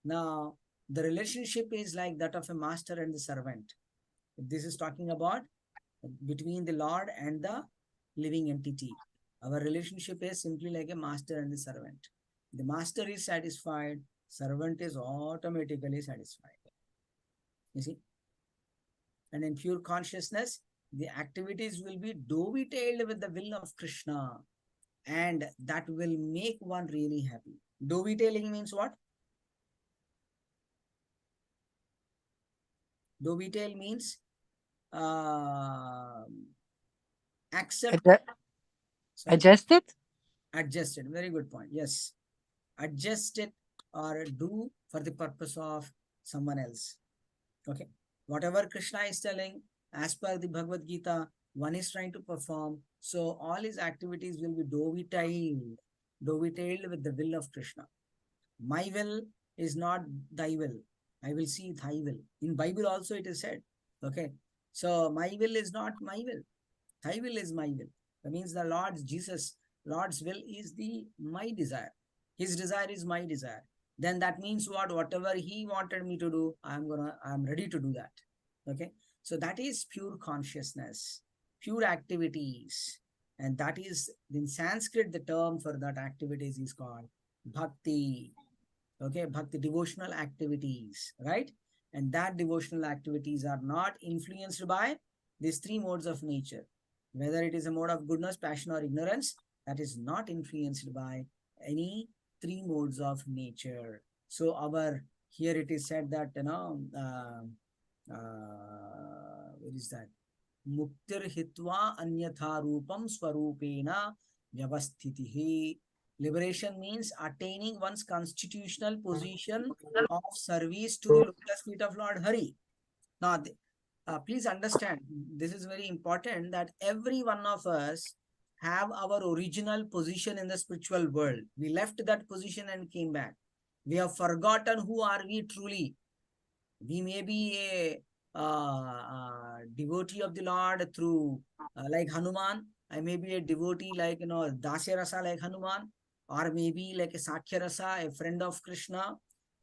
Now, the relationship is like that of a master and the servant. This is talking about between the Lord and the living entity. Our relationship is simply like a master and the servant. The master is satisfied, servant is automatically satisfied. You see? And in pure consciousness, the activities will be dovetailed with the will of Krishna, and that will make one really happy. Dovetailing means what? Dovetail means accept. Adjust it? Adjust it. Very good point. Yes. Adjust it or do for the purpose of someone else. Okay. Whatever Krishna is telling, as per the Bhagavad Gita, one is trying to perform. So all his activities will be dovetailed with the will of Krishna. My will is not thy will. I will see thy will. In Bible also it is said. Okay. So my will is not my will. Thy will is my will. That means the Lord's will is the my desire. His desire is my desire. Then that means what? Whatever he wanted me to do, I'm ready to do that. Okay. So that is pure consciousness, pure activities. And that is in Sanskrit, the term for that activities is called bhakti. Okay, bhakti, devotional activities, right? And that devotional activities are not influenced by these three modes of nature. Whether it is a mode of goodness, passion, or ignorance, that is not influenced by any three modes of nature. So here it is said that, what is that? Muktir hitva anyatha rupam swarupena vyavasthitihi. Liberation means attaining one's constitutional position of service to the lotus feet of Lord Hari. Now, please understand, this is very important that every one of us have our original position in the spiritual world. We left that position and came back. We have forgotten who are we truly. We may be a devotee of the Lord through like Hanuman. I may be a devotee like Dasya Rasa like Hanuman, or maybe like a Sakya Rasa, a friend of Krishna,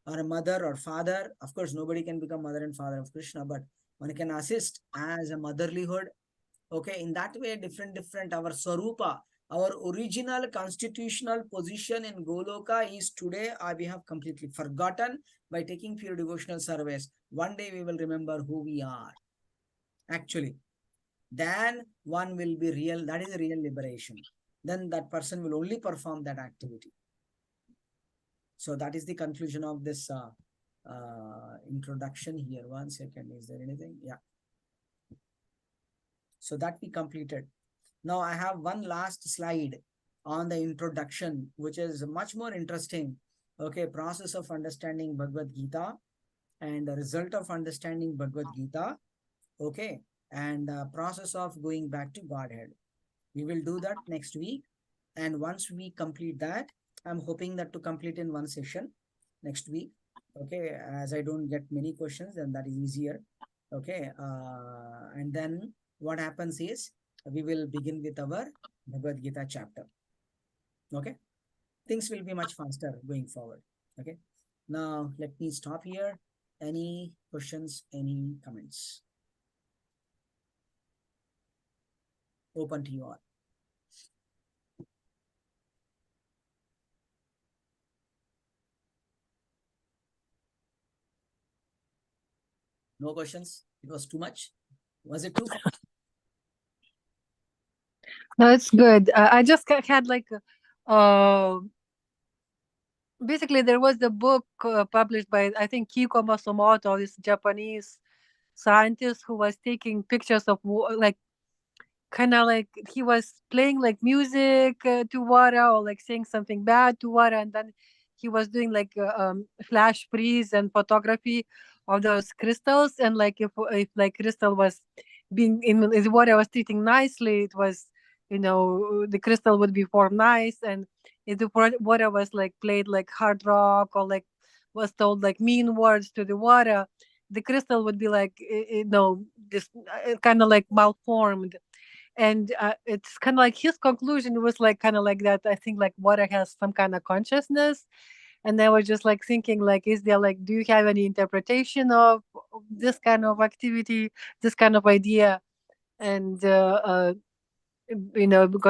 or a mother or father. Of course, nobody can become mother and father of Krishna, but one can assist as a motherlyhood. Okay, in that way, different our Swarupa, our original constitutional position in Goloka is today we have completely forgotten. By taking pure devotional service, one day we will remember who we are actually. Then one will be real, that is a real liberation. Then that person will only perform that activity. So that is the conclusion of this introduction here. One second, is there anything? Yeah. So that we completed. Now I have one last slide on the introduction, which is much more interesting. Okay, process of understanding Bhagavad Gita and the result of understanding Bhagavad Gita. Okay, and process of going back to Godhead. We will do that next week. And once we complete that, I'm hoping that to complete in one session next week. Okay, as I don't get many questions, then that is easier. Okay, and then what happens is we will begin with our Bhagavad Gita chapter. Okay, things will be much faster going forward. Okay, now let me stop here. Any questions, any comments? Open to you all. No questions? It was too much? Was it too fast? No, it's good. I just had like, basically there was the book published by, I think, Kiko Masumoto, this Japanese scientist who was taking pictures of like, kind of like he was playing like music to water, or like saying something bad to water, and then he was doing like flash freeze and photography of those crystals, and like if like crystal was being in the water was treating nicely, it was, the crystal would be formed nice, and if the water was like played like hard rock, or like was told like mean words to the water, the crystal would be like this kind of like malformed. And it's kind of like his conclusion was like kind of like that. I think like water has some kind of consciousness, and I was just like thinking like, is there like, do you have any interpretation of this kind of activity, this kind of idea? And because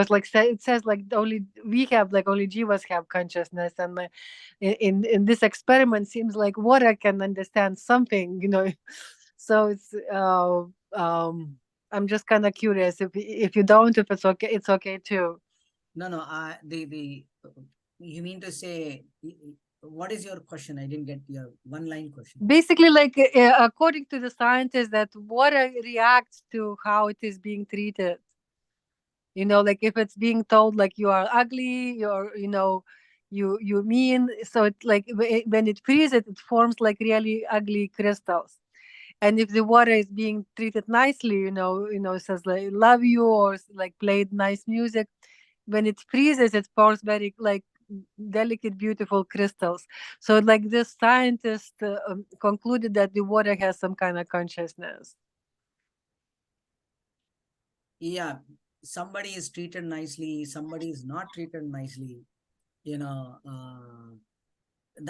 like it says like only jivas have consciousness, and in this experiment seems like water can understand something, so it's I'm just kind of curious, if you don't, if it's okay too. No, you mean to say, what is your question? I didn't get your one-line question. Basically, like according to the scientists, that water reacts to how it is being treated. Like if it's being told like you are ugly, you mean, so it's like when it freezes, it forms like really ugly crystals. And if the water is being treated nicely, says like love you, or like played nice music, when it freezes, it pours very like delicate, beautiful crystals. So like this scientist concluded that the water has some kind of consciousness. Yeah, somebody is treated nicely, somebody is not treated nicely,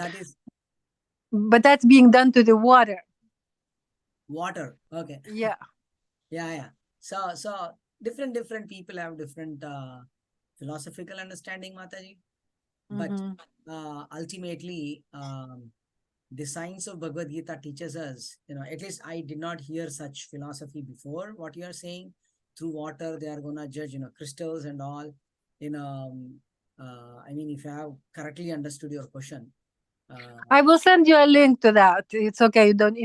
that is But that's being done to the water. water. Okay. Yeah. Yeah. So different people have different philosophical understanding, Mataji. But ultimately, the science of Bhagavad Gita teaches us, at least I did not hear such philosophy before. What you are saying, through water, they are going to judge, crystals and all. I mean, if I have correctly understood your question. I will send you a link to that. It's okay. You don't,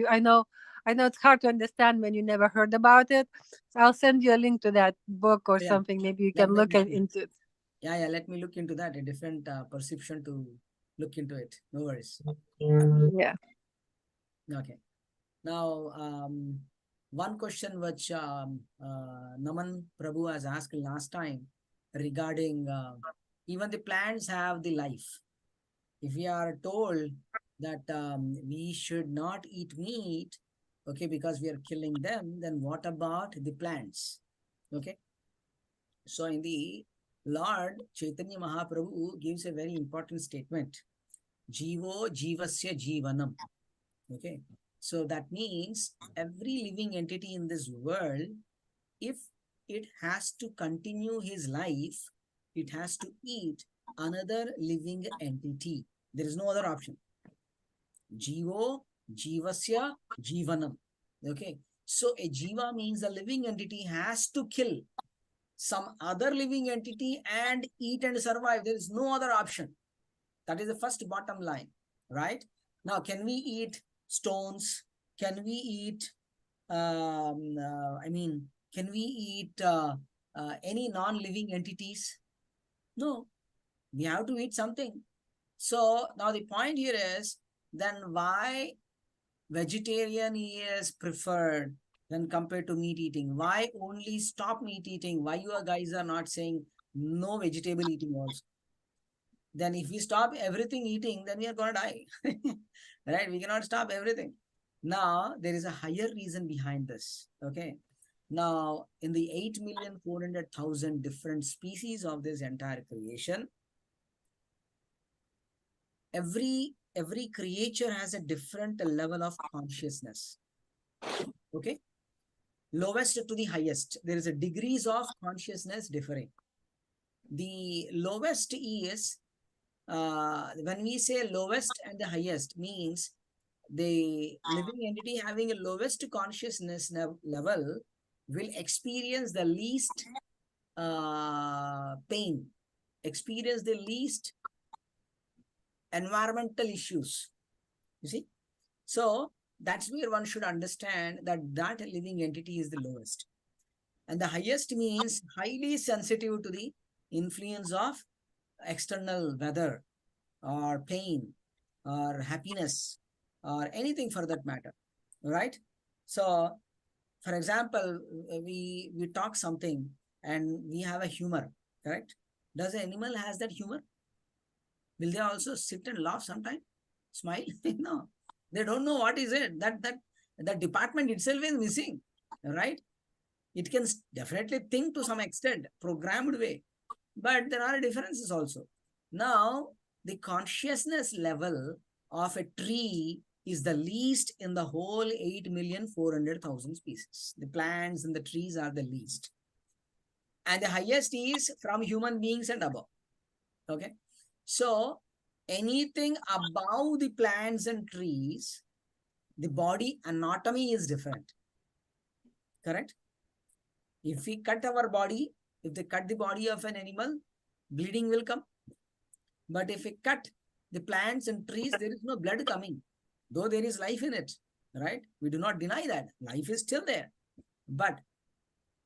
I know it's hard to understand when you never heard about it. So I'll send you a link to that book or something. Maybe you can look into it. Yeah. Let me look into that. A different perception to look into it. No worries. Yeah. Okay. Now, one question which Naman Prabhu has asked last time regarding even the plants have the life. If we are told that we should not eat meat, okay, because we are killing them, then what about the plants? Okay. So in the Lord Chaitanya Mahaprabhu gives a very important statement. Jivo jivasya jivanam. Okay. So that means every living entity in this world, if it has to continue his life, it has to eat another living entity. There is no other option. Jivo, jivasya, jivanam. Okay. So a jiva means a living entity has to kill some other living entity and eat and survive. There is no other option. That is the first bottom line, right? Now, can we eat stones? Can we eat, can we eat any non-living entities? No, we have to eat something. So now the point here is, then why vegetarian is preferred when compared to meat eating? Why only stop meat eating? Why you guys are not saying no vegetable eating also? Then if we stop everything eating, then we are going to die. Right? We cannot stop everything. Now, there is a higher reason behind this. Okay. Now, in the 8,400,000 different species of this entire creation, every creature has a different level of consciousness. Okay. Lowest to the highest. There is a degrees of consciousness differing. The lowest is, when we say lowest and the highest, means the living entity having a lowest consciousness level will experience the least pain, experience the least environmental issues. You see? So that's where one should understand that living entity is the lowest. And the highest means highly sensitive to the influence of external weather or pain or happiness or anything for that matter, right? So, for example, we talk something and we have a humor, correct? Does an animal has that humor? Will they also sit and laugh sometime? Smile? No, they don't know what is it. That department itself is missing, right? It can definitely think to some extent, programmed way, but there are differences also. Now, the consciousness level of a tree is the least in the whole 8,400,000 species. The plants and the trees are the least. And the highest is from human beings and above. Okay. So, anything above the plants and trees, the body anatomy is different. Correct? If we cut our body, if they cut the body of an animal, bleeding will come. But if we cut the plants and trees, there is no blood coming, though there is life in it, right? We do not deny that. Life is still there. But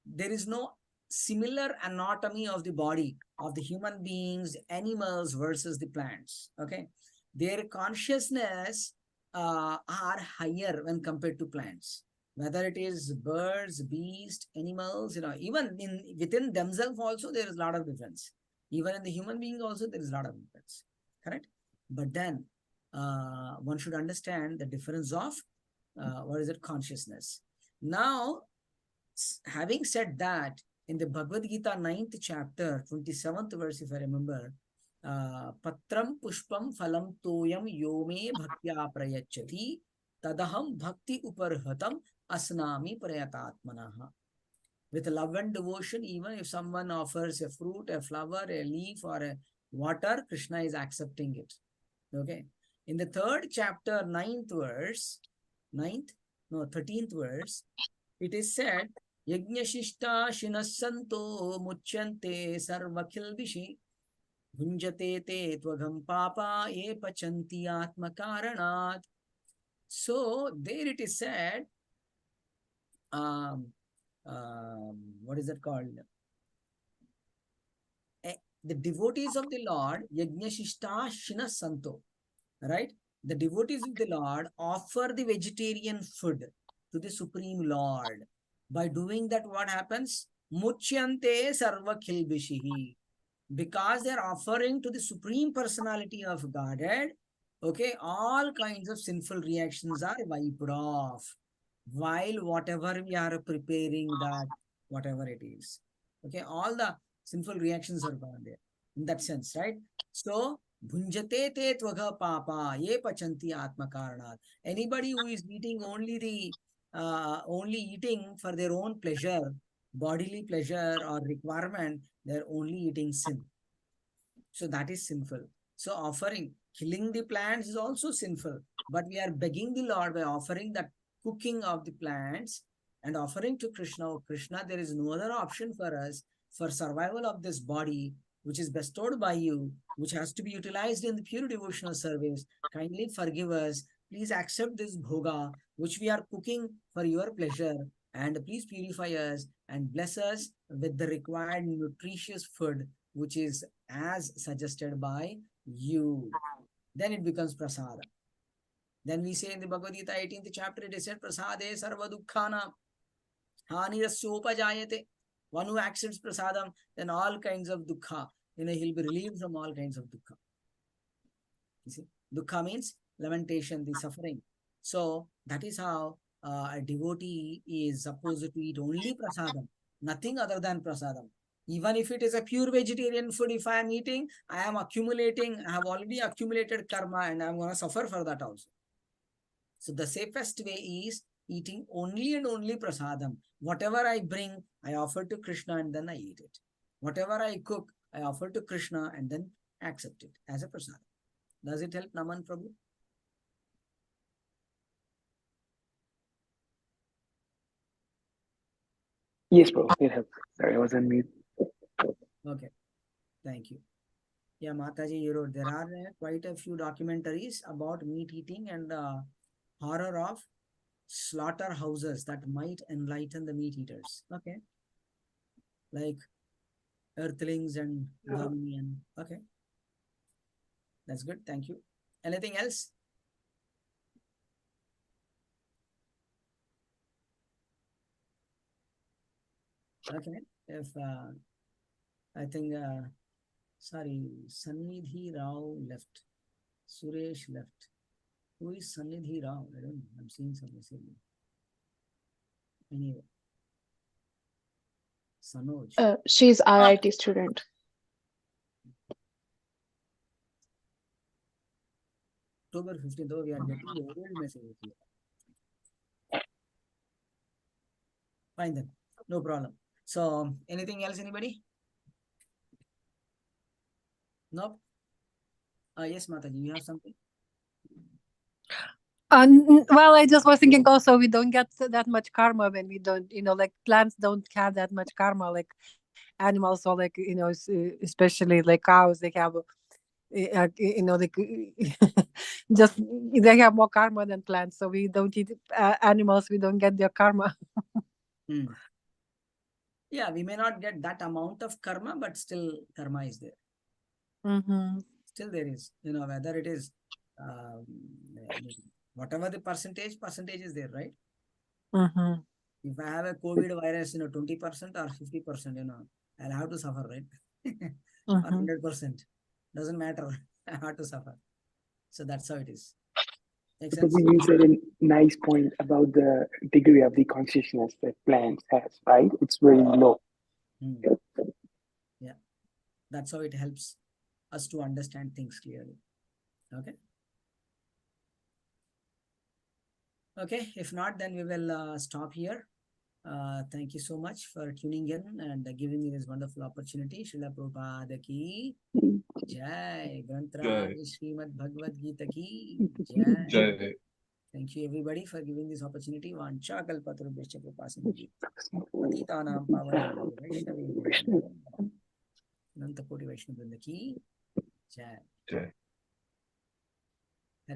there is no similar anatomy of the body of the human beings, animals versus the plants, okay? Their consciousness are higher when compared to plants. Whether it is birds, beasts, animals, even within themselves also there is a lot of difference. Even in the human being also there is a lot of difference. Correct? But then one should understand the difference of consciousness. Now, having said that, in the Bhagavad Gita 9th chapter, 27th verse, if I remember, Patram Pushpam Phalam Toyam Yome Bhaktya Prayachati Tadaham Bhakti Uparhatam Asnami Prayatatmanaha. With love and devotion, even if someone offers a fruit, a flower, a leaf, or a water, Krishna is accepting it. Okay. In the 3rd chapter, 13th verse, it is said, Yajnashishta Shinasanto Muchyante Sarvakhilvishi Bhunjate Te Tvagam Papa E Pachanti Atmakaranat. So there it is said, what is that called? The devotees of the Lord, Yajnashishta Shinasanto, right? The devotees of the Lord offer the vegetarian food to the Supreme Lord. By doing that, what happens? Muchyante sarva khilbishihi. Because they are offering to the Supreme Personality of Godhead, okay, all kinds of sinful reactions are wiped off. While whatever we are preparing that, whatever it is, okay, all the sinful reactions are gone there. In that sense, right? So, bhunjate te tvagha papa ye pachanti atma karanat. Anybody who is eating only eating for their own pleasure, bodily pleasure or requirement, they're only eating sin. So that is sinful. So killing the plants is also sinful. But we are begging the Lord by offering that cooking of the plants and offering to Krishna. Oh, Krishna, there is no other option for us for survival of this body, which is bestowed by you, which has to be utilized in the pure devotional service. Kindly forgive us. Please accept this bhoga, which we are cooking for your pleasure. And please purify us and bless us with the required nutritious food, which is as suggested by you. Then it becomes prasada. Then we say in the Bhagavad Gita 18th chapter, it is said, prasade sarva dukkhana hanirasyopajayate. One who accepts prasadam, then all kinds of dukkha, he'll be relieved from all kinds of dukkha. You see, dukkha means lamentation, the suffering. So that is how a devotee is supposed to eat only prasadam, nothing other than prasadam. Even if it is a pure vegetarian food, if I am eating, I have already accumulated karma and I'm going to suffer for that also. So the safest way is eating only and only prasadam. Whatever I bring, I offer to Krishna and then I eat it. Whatever I cook, I offer to Krishna and then accept it as a prasadam. Does it help, Naman Prabhu? Yes, bro. It helps. Sorry, I was on mute. Okay. Thank you. Yeah, Mataji, you wrote, there are quite a few documentaries about meat eating and the horror of slaughterhouses that might enlighten the meat eaters. Okay. Like Earthlings and Dominion. Okay. That's good. Thank you. Anything else? Okay. If I think, sorry, Sannidhi Rao left. Suresh left. Who is Sannidhi Rao? I don't know. I'm seeing some message. Anyway. Sanoj. She's IIT student. October 15th. Oh, we are getting the old messages here. Fine then. No problem. So, anything else, anybody? Nope. Yes, Mataji, you have something? Well, I just was thinking also we don't get that much karma when we don't, like plants don't have that much karma, like animals or like, especially like cows, they have, like just they have more karma than plants. So we don't eat animals, we don't get their karma. Yeah, we may not get that amount of karma, but still karma is there. Mm-hmm. Still there is, whether it is Whatever the percentage is there, right? Mm-hmm. If I have a COVID virus, 20% or 50%, I'll have to suffer, right? Or Mm-hmm. 100%. Doesn't matter. I have to suffer. So that's how it is. Make So sense? you said a nice point about the degree of the consciousness that plants has, right? It's very low. Hmm. Yeah. That's how it helps us to understand things clearly. Okay. Okay. If not, then we will stop here. Thank you so much for tuning in and giving me this wonderful opportunity. Srila Prabhupada ki Jai. Grantraj Srimad Bhagavad Gita ki Jai. Jai. Thank you everybody for giving this opportunity. Vancha kalpatarubhyaścha kripasindhubhyo patitanam pavanebhyo vaishnavebhyo namo namo. Ananta Koti Vaishnava Vrinda ki Jai. Jai.